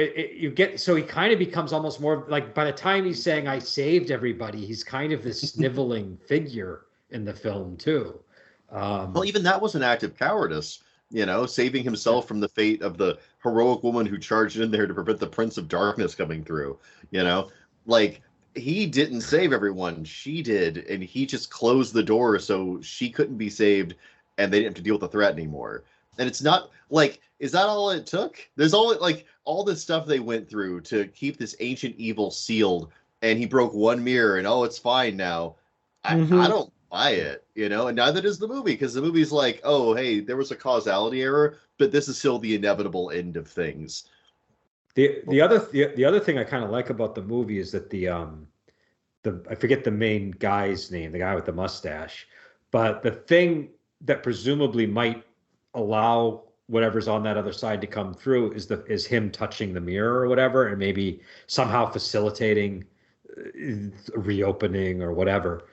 so he kind of becomes almost more like, by the time he's saying I saved everybody, he's kind of this sniveling figure in the film too. Well, even that was an act of cowardice, you know, saving himself from the fate of the heroic woman who charged in there to prevent the Prince of Darkness coming through. You know, like he didn't save everyone, she did, and he just closed the door so she couldn't be saved and they didn't have to deal with the threat anymore. And it's not like, is that all it took? There's all this stuff they went through to keep this ancient evil sealed, and he broke one mirror and it's fine now. I don't buy it, you know, and neither does the movie, because the movie's like, oh, hey, there was a causality error, but this is still the inevitable end of things. The other thing I kind of like about the movie is that I forget the main guy's name, the guy with the mustache, but the thing that presumably might allow whatever's on that other side to come through is him touching the mirror or whatever, and maybe somehow facilitating reopening or whatever.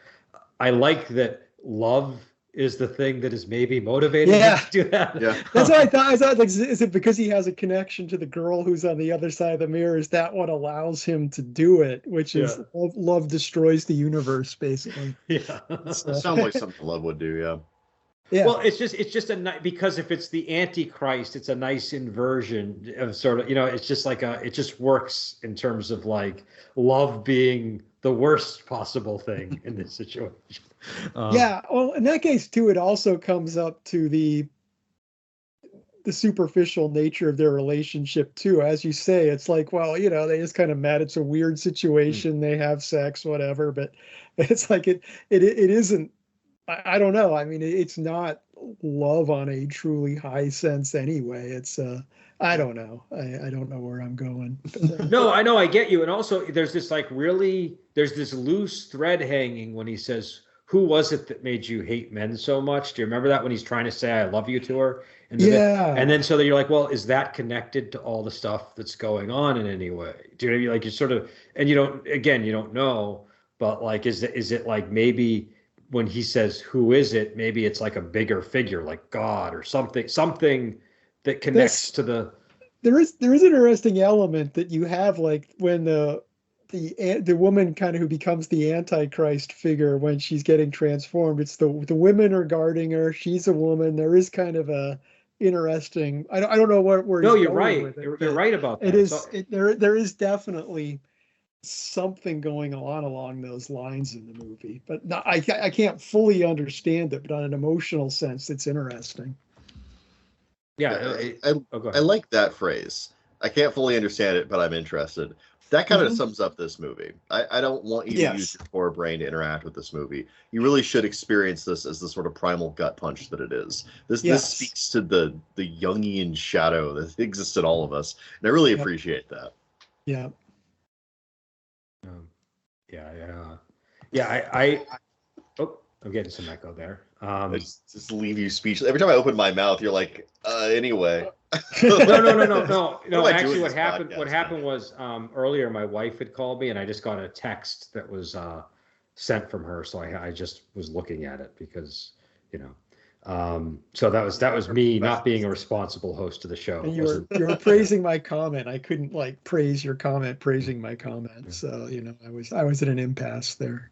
I like that love is the thing that is maybe motivating him to do that. Yeah. That's what I thought. I thought, like, is it because he has a connection to the girl who's on the other side of the mirror? Is that what allows him to do it? Which is love destroys the universe, basically. Yeah. So. It sounds like something love would do, yeah. Yeah. Well, it's just because if it's the Antichrist, it's a nice inversion of sort of, you know, it's just like it just works in terms of like love being the worst possible thing in this situation. Well, in that case too, it also comes up to the superficial nature of their relationship too. As you say, it's like, well, you know, they just kind of met. It's a weird situation. They have sex, whatever, but it's like it isn't. I don't know. I mean, it's not love on a truly high sense anyway. It's I don't know. I don't know where I'm going. No, I know, I get you. And also there's this like really there's this loose thread hanging when he says, "Who was it that made you hate men so much?" Do you remember that when he's trying to say "I love you" to her? And then so that you're like, well, is that connected to all the stuff that's going on in any way? Do you know what I mean? Like you sort of, and you don't know, but like, is it like maybe when he says, "Who is it?" Maybe it's like a bigger figure, like God or something that connects to the. There is an interesting element that you have, like when the woman kind of who becomes the Antichrist figure when she's getting transformed. It's the women are guarding her. She's a woman. There is kind of a interesting. I don't know where. No, he's you're going right. with it, You're right about that. It is there is definitely something going on along those lines in the movie, but I can't fully understand it. But on an emotional sense, it's interesting. Yeah, I like that phrase. I can't fully understand it, but I'm interested. That kind of sums up this movie. I don't want you to use your core brain to interact with this movie. You really should experience this as the sort of primal gut punch that it is. This speaks to the Jungian shadow that exists in all of us, and I really appreciate that. Yeah. I'm getting some echo there. I just leave you speechless. Every time I open my mouth, you're like, anyway. No. Actually, what happened was earlier my wife had called me and I just got a text that was sent from her, so I just was looking at it because so that was me not being a responsible host of the show. And you were praising my comment. I couldn't like praise your comment praising my comment, so I was at an impasse there.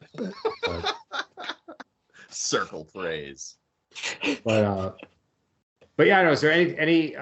Circle phrase. But yeah, is there any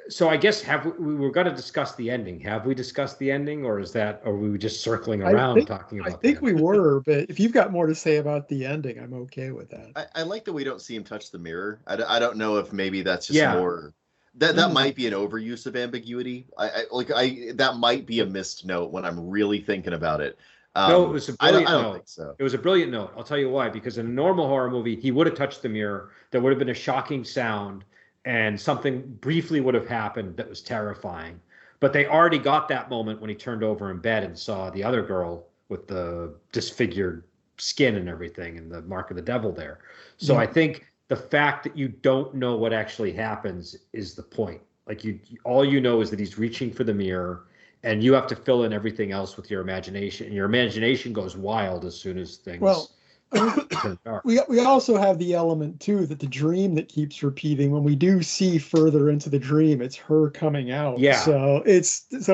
so I guess we were going to discuss the ending. Have we discussed the ending, or are we just circling around talking about? I think we were, but if you've got more to say about the ending, I'm okay with that. I like that we don't see him touch the mirror. I don't know if maybe that's just more that might be an overuse of ambiguity. That might be a missed note when I'm really thinking about it. No, it was a brilliant note. I don't think so. It was a brilliant note. I'll tell you why. Because in a normal horror movie, he would have touched the mirror. There would have been a shocking sound, and something briefly would have happened that was terrifying. But they already got that moment when he turned over in bed and saw the other girl with the disfigured skin and everything, and the mark of the devil there. So I think the fact that you don't know what actually happens is the point. Like all you know is that he's reaching for the mirror. And you have to fill in everything else with your imagination. And your imagination goes wild as soon as things turn dark. We also have the element, too, that the dream that keeps repeating, when we do see further into the dream, it's her coming out. Yeah. So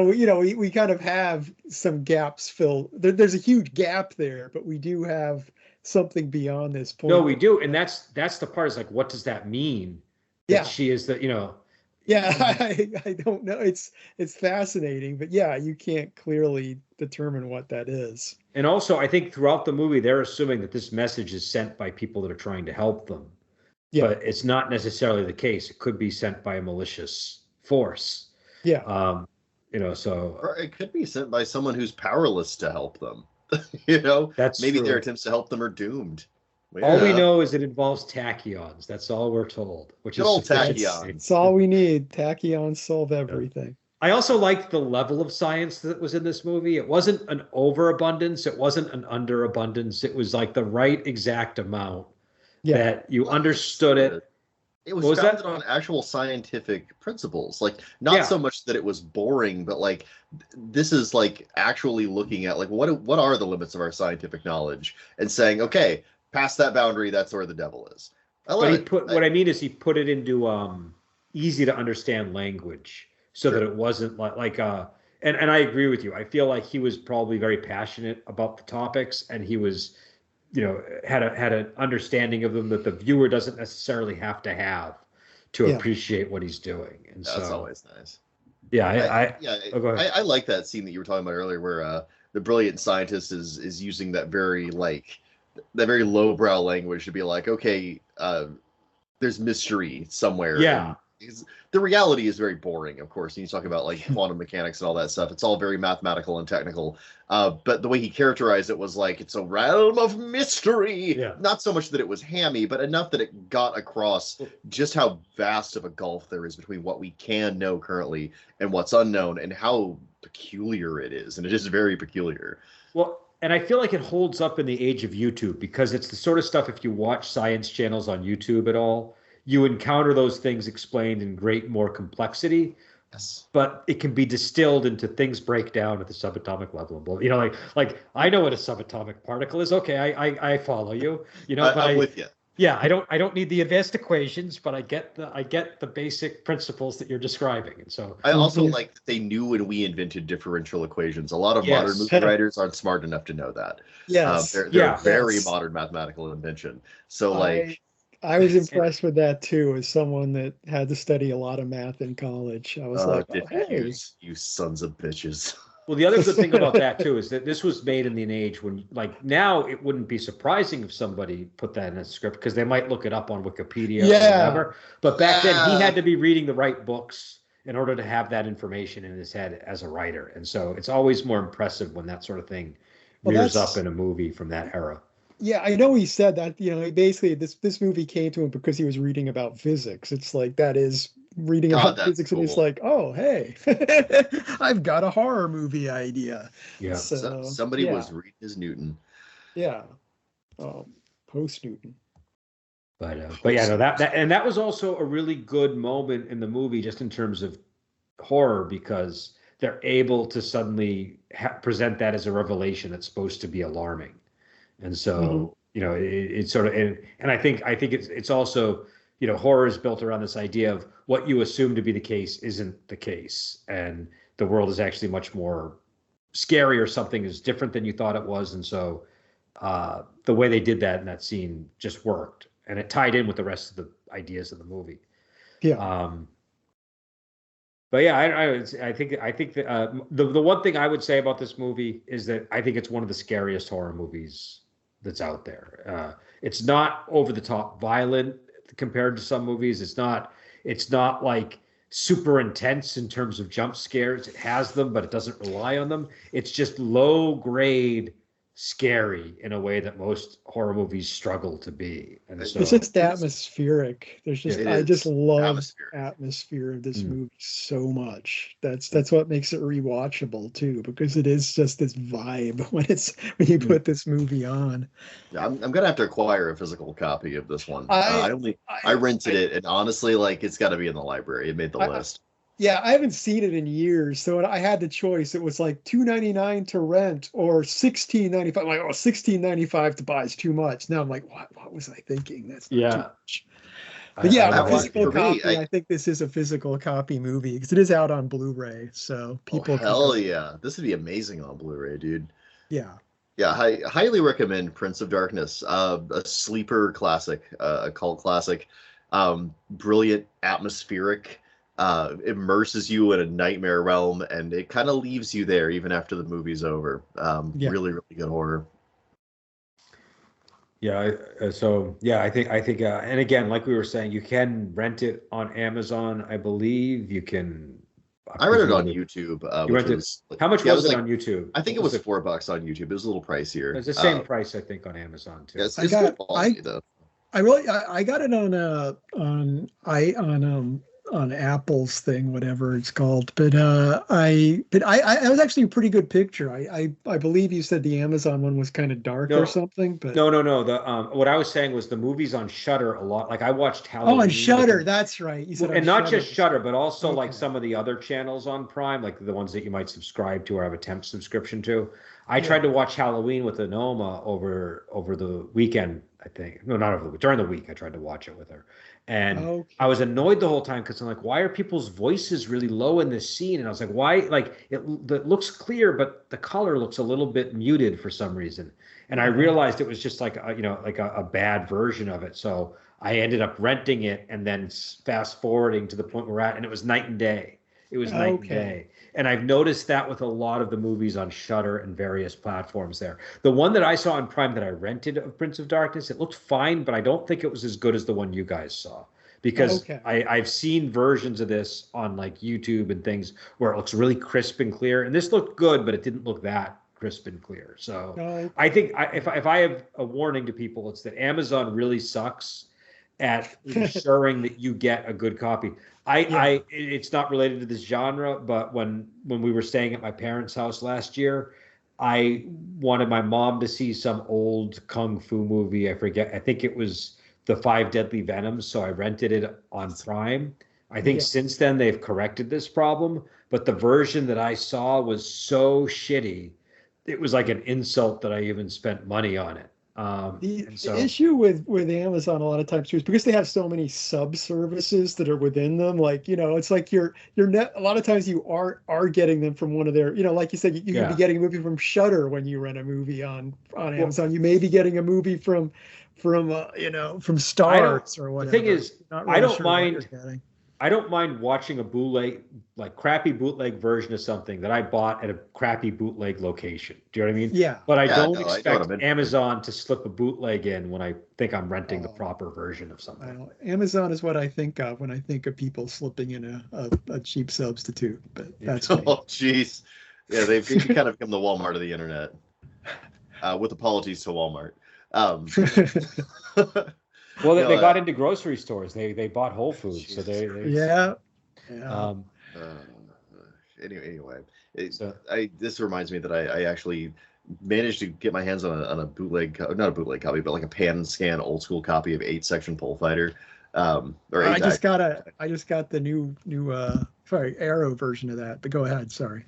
we kind of have some gaps filled. There's a huge gap there, but we do have something beyond this point. No, we do. And that's the part is like, what does that mean? That she is Yeah, I don't know. It's fascinating, but you can't clearly determine what that is. And also, I think throughout the movie, they're assuming that this message is sent by people that are trying to help them. Yeah. But it's not necessarily the case. It could be sent by a malicious force. Yeah. Or it could be sent by someone who's powerless to help them. That's maybe true. their attempts to help them are doomed. All we know is it involves tachyons. That's all we're told. Which is tachyons. It's all we need. Tachyons solve everything. I also liked the level of science that was in this movie. It wasn't an overabundance. It wasn't an underabundance. It was like the right exact amount that you understood it. It was founded on actual scientific principles. Like, not so much that it was boring, but like, this is like actually looking at like, what are the limits of our scientific knowledge and saying, okay, past that boundary, that's where the devil is. What I mean is he put it into easy to understand language so that it wasn't and I agree with you. I feel like he was probably very passionate about the topics, and he was, had an understanding of them that the viewer doesn't necessarily have to appreciate what he's doing. And that's always nice. Yeah, I like that scene that you were talking about earlier, where the brilliant scientist is using that very lowbrow language to be like, okay, there's mystery somewhere the reality is very boring, of course. And you talk about like quantum mechanics and all that stuff. It's all very mathematical and technical. But the way he characterized it was like it's a realm of mystery. Yeah. Not so much that it was hammy, but enough that it got across just how vast of a gulf there is between what we can know currently and what's unknown, and how peculiar it is. And it is very peculiar. Well, and I feel like it holds up in the age of YouTube, because it's the sort of stuff, if you watch science channels on YouTube at all, you encounter those things explained in great more complexity. Yes. But it can be distilled into things break down at the subatomic level. You know, like I know what a subatomic particle is. Okay, I follow you. You know, but I'm with you. Yeah, I don't need the advanced equations, but I get the basic principles that you're describing. And so I also like that they knew when we invented differential equations. A lot of modern movie writers aren't smart enough to know that. Yes. They're a very modern mathematical invention. So I was impressed with that too, as someone that had to study a lot of math in college. I was like, oh, hey. You sons of bitches. Well, the other good thing about that too is that this was made in an age when, like, now it wouldn't be surprising if somebody put that in a script, because they might look it up on Wikipedia or whatever. But back then he had to be reading the right books in order to have that information in his head as a writer. And so it's always more impressive when that sort of thing rears up in a movie from that era. Yeah, I know he said that, you know, basically this movie came to him because he was reading about physics. It's like, that is reading about physics, cool. And he's like, oh, hey, I've got a horror movie idea. Yeah. So somebody was reading his Newton. Yeah. Post Newton. But yeah, no, that was also a really good moment in the movie, just in terms of horror, because they're able to suddenly present that as a revelation that's supposed to be alarming. And so, you know, it's sort of, and I think it's also, you know, horror is built around this idea of what you assume to be the case isn't the case. And the world is actually much more scary, or something is different than you thought it was. And so the way they did that in that scene just worked, and it tied in with the rest of the ideas of the movie. Yeah. But yeah, I think that the one thing I would say about this movie is that I think it's one of the scariest horror movies that's out there. It's not over the top violent compared to some movies. It's not like super intense in terms of jump scares. It has them, but it doesn't rely on them. It's just low grade scary in a way that most horror movies struggle to be. And so it's just atmospheric. There's just I just love atmosphere. Atmosphere of this movie so much. That's what makes it rewatchable too, because it is just this vibe when you put this movie on. Yeah, I'm gonna have to acquire a physical copy of this one. I rented it, and honestly, like, it's got to be in the library. It made the list. Yeah, I haven't seen it in years, so I had the choice. It was like $2.99 to rent or $16.95. I'm like, oh, $16.95 to buy is too much. Now I'm like, what was I thinking? That's too much. But yeah, physical copy. I think this is a physical copy movie because it is out on Blu-ray. So people. Hell yeah, this would be amazing on Blu-ray, dude. Yeah. Yeah, I highly recommend Prince of Darkness, a sleeper classic, a cult classic, brilliant, atmospheric. Immerses you in a nightmare realm, and it kind of leaves you there even after the movie's over. Really, really good horror. Yeah. I think, and again, like we were saying, you can rent it on Amazon. I believe you can. I rented it on YouTube. How much was it on YouTube? I think it was $4 on YouTube. It was a little pricier. It's the same price, I think, on Amazon too. It's good quality, though. I got it on Apple's thing, whatever it's called. But I was actually a pretty good picture. I believe you said the Amazon one was kind of dark or something. But no. The what I was saying was the movies on Shudder a lot. Like I watched Halloween. Oh, on Shudder, that's right. You said and not just Shudder, but also like some of the other channels on Prime, like the ones that you might subscribe to or have a temp subscription to. I tried to watch Halloween with Anoma over the weekend. I think during the week. I tried to watch it with her. And I was annoyed the whole time because I'm like, why are people's voices really low in this scene? And I was like, why? Like it looks clear, but the color looks a little bit muted for some reason. And I realized it was just like a bad version of it. So I ended up renting it and then fast forwarding to the point we're at, and it was night and day. It was night and day. And I've noticed that with a lot of the movies on Shudder and various platforms there. The one that I saw on Prime that I rented of Prince of Darkness, it looked fine, but I don't think it was as good as the one you guys saw. because Okay. I've seen versions of this on like YouTube and things where it looks really crisp and clear, and this looked good, but it didn't look that crisp and clear. So Oh, I think if I have a warning to people, it's that Amazon really sucks at ensuring that you get a good copy. It's not related to this genre, but when we were staying at my parents' house last year, I wanted my mom to see some old kung fu movie. I forget. I think it was The Five Deadly Venoms. So I rented it on Prime. I think since then they've corrected this problem, but the version that I saw was so shitty. It was like an insult that I even spent money on it. The issue with Amazon a lot of times too is because they have so many sub services that are within them. Like, it's like your net. A lot of times you are getting them from one of their, like you said, you could be getting a movie from Shudder when you rent a movie on Amazon. You may be getting a movie from Stars or whatever. The thing is, really I don't sure mind. I don't mind watching a bootleg, like crappy bootleg version of something that I bought at a crappy bootleg location. Do you know what I mean? Yeah. But I don't expect Amazon to slip a bootleg in when I think I'm renting the proper version of something. Amazon is what I think of when I think of people slipping in a cheap substitute. But that's me. Oh, jeez. Yeah, they've kind of become the Walmart of the internet. With apologies to Walmart. Well, they got into grocery stores. They bought Whole Foods, so they Anyway, this reminds me that I actually managed to get my hands on a bootleg, not a bootleg copy, but like a pan scan old school copy of 8-Section Pole Fighter. I just got the new Arrow version of that. But go ahead, sorry.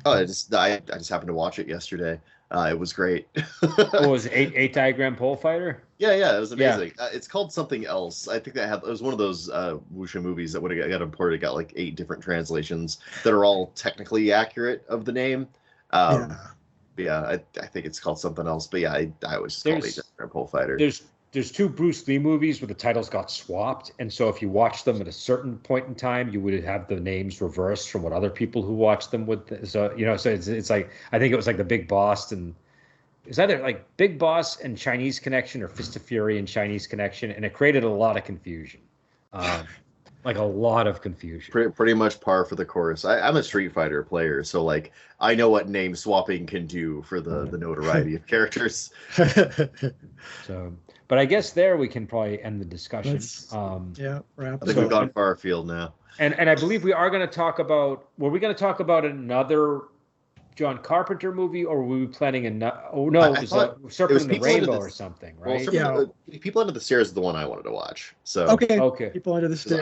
Oh, I just happened to watch it yesterday. It was great. What was it, 8 diagram pole fighter? Yeah, it was amazing. Yeah. It's called something else. I think it was one of those wuxia movies that would have got imported. It got like 8 different translations that are all technically accurate of the name. I think it's called something else. But yeah, I always just called 8 diagram pole fighter. There's 2 Bruce Lee movies where the titles got swapped, and so if you watch them at a certain point in time, you would have the names reversed from what other people who watched them would. So it's like, I think it was like The Big Boss, and it's either like Big Boss and Chinese Connection or Fist of Fury and Chinese Connection, and it created a lot of confusion. Like a lot of confusion. Pretty much par for the course. I'm a Street Fighter player, so like I know what name swapping can do for the notoriety of characters. So. But I guess there we can probably end the discussion. Wrap. I think we've gone far afield now. And I believe we are going to talk about. Were we going to talk about another John Carpenter movie, or were we planning another? Oh no, it was Circling the Rainbow or something, right? Well, People Under the Stairs is the one I wanted to watch. So okay. People Under the Stairs.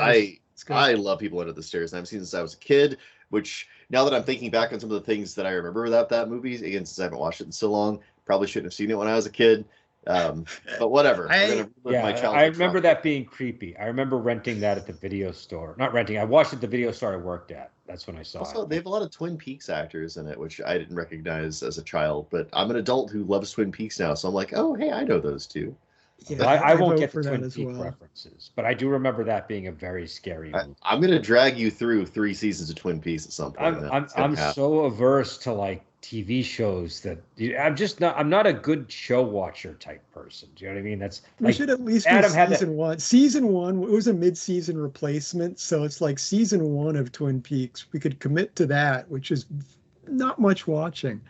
I love People Under the Stairs, and I've seen it since I was a kid. Which now that I'm thinking back on some of the things that I remember about that movie, again since I haven't watched it in so long, probably shouldn't have seen it when I was a kid. But whatever. I remember that being creepy. I remember renting that at the video store. Not renting. I watched it at the video store I worked at. That's when I saw it. Also, they have a lot of Twin Peaks actors in it, which I didn't recognize as a child. But I'm an adult who loves Twin Peaks now, so I'm like, oh, hey, I know those two. Yeah, well, I won't get the Twin Peaks references, but I do remember that being a very scary movie. I'm going to drag you through 3 seasons of Twin Peaks at some point. I'm so averse to like TV shows that I'm not a good show watcher type person. Do you know what I mean? We should at least do season one. Season 1, it was a mid-season replacement, so it's like season 1 of Twin Peaks. We could commit to that, which is not much watching.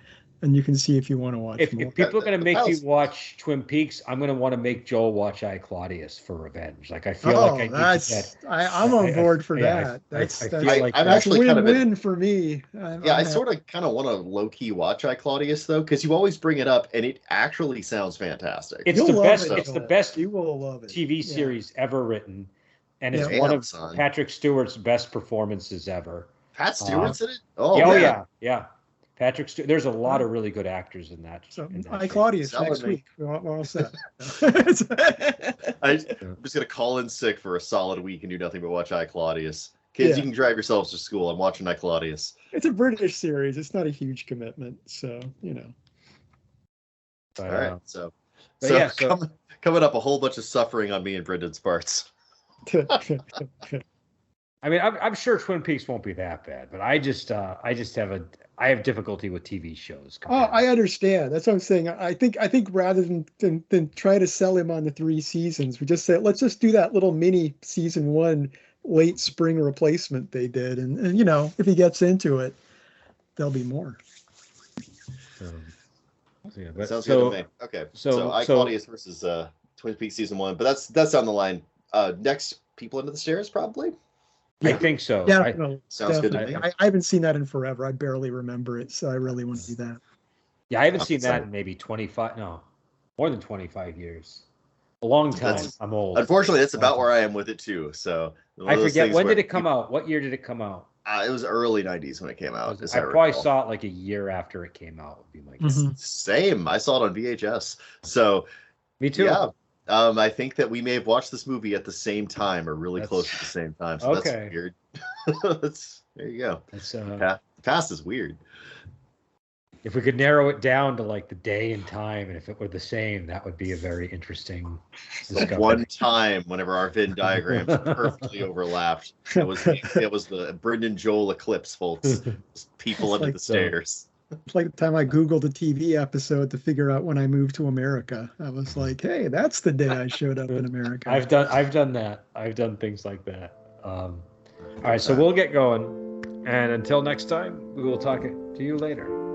And you can see if you want to watch more. If people are going to make me watch Twin Peaks, I'm going to want to make Joel watch I, Claudius for revenge. Like I feel like I'm on board for that. That's actually win-win for me. I sort of kind of want to low-key watch I, Claudius though, because you always bring it up and it actually sounds fantastic. It's the best you will love it. TV series ever written, and it's one of Patrick Stewart's best performances ever. Pat Stewart's in it? Yeah. Patrick Stewart. There's a lot of really good actors in that. So, Claudius next week. We're all set. I'm just gonna call in sick for a solid week and do nothing but watch I, Claudius. Kids, you can drive yourselves to school. I'm watching I, Claudius. It's a British series. It's not a huge commitment, so All right. So coming up, a whole bunch of suffering on me and Brendan's parts. I mean, I'm sure Twin Peaks won't be that bad, but I just I have difficulty with TV shows. Oh, I understand. That's what I'm saying. I think rather than try to sell him on the 3 seasons, we just say let's just do that little mini season 1 late spring replacement they did, and if he gets into it, there'll be more. Yeah, sounds good to me. Okay, so I, Claudius versus Twin Peaks season 1, but that's down the line. Next, People Under the Stairs, probably. I think so. Yeah, sounds good to me. I haven't seen that in forever. I barely remember it, so I really want to see that. Yeah, I haven't seen that in maybe 25, no, more than 25 years. A long time. I'm old. Unfortunately, that's about where I am with it too. So I forget, when did it come out? What year did it come out? It was early 90s when it came out. I probably saw it like a year after it came out, would be my guess. Same. I saw it on VHS. So me too. Yeah. I think that we may have watched this movie at the same time or really close at the same time. So that's weird. There you go. The past is weird. If we could narrow it down to like the day and time, and if it were the same, that would be a very interesting discovery. One time, whenever our Venn diagrams perfectly overlapped, it was the Brendan Joel eclipse, folks. People under the stairs. It's like the time I Googled a TV episode to figure out when I moved to America. I was like, hey, that's the day I showed up in America. I've done that. I've done things like that. All right, so we'll get going. And until next time, we will talk to you later.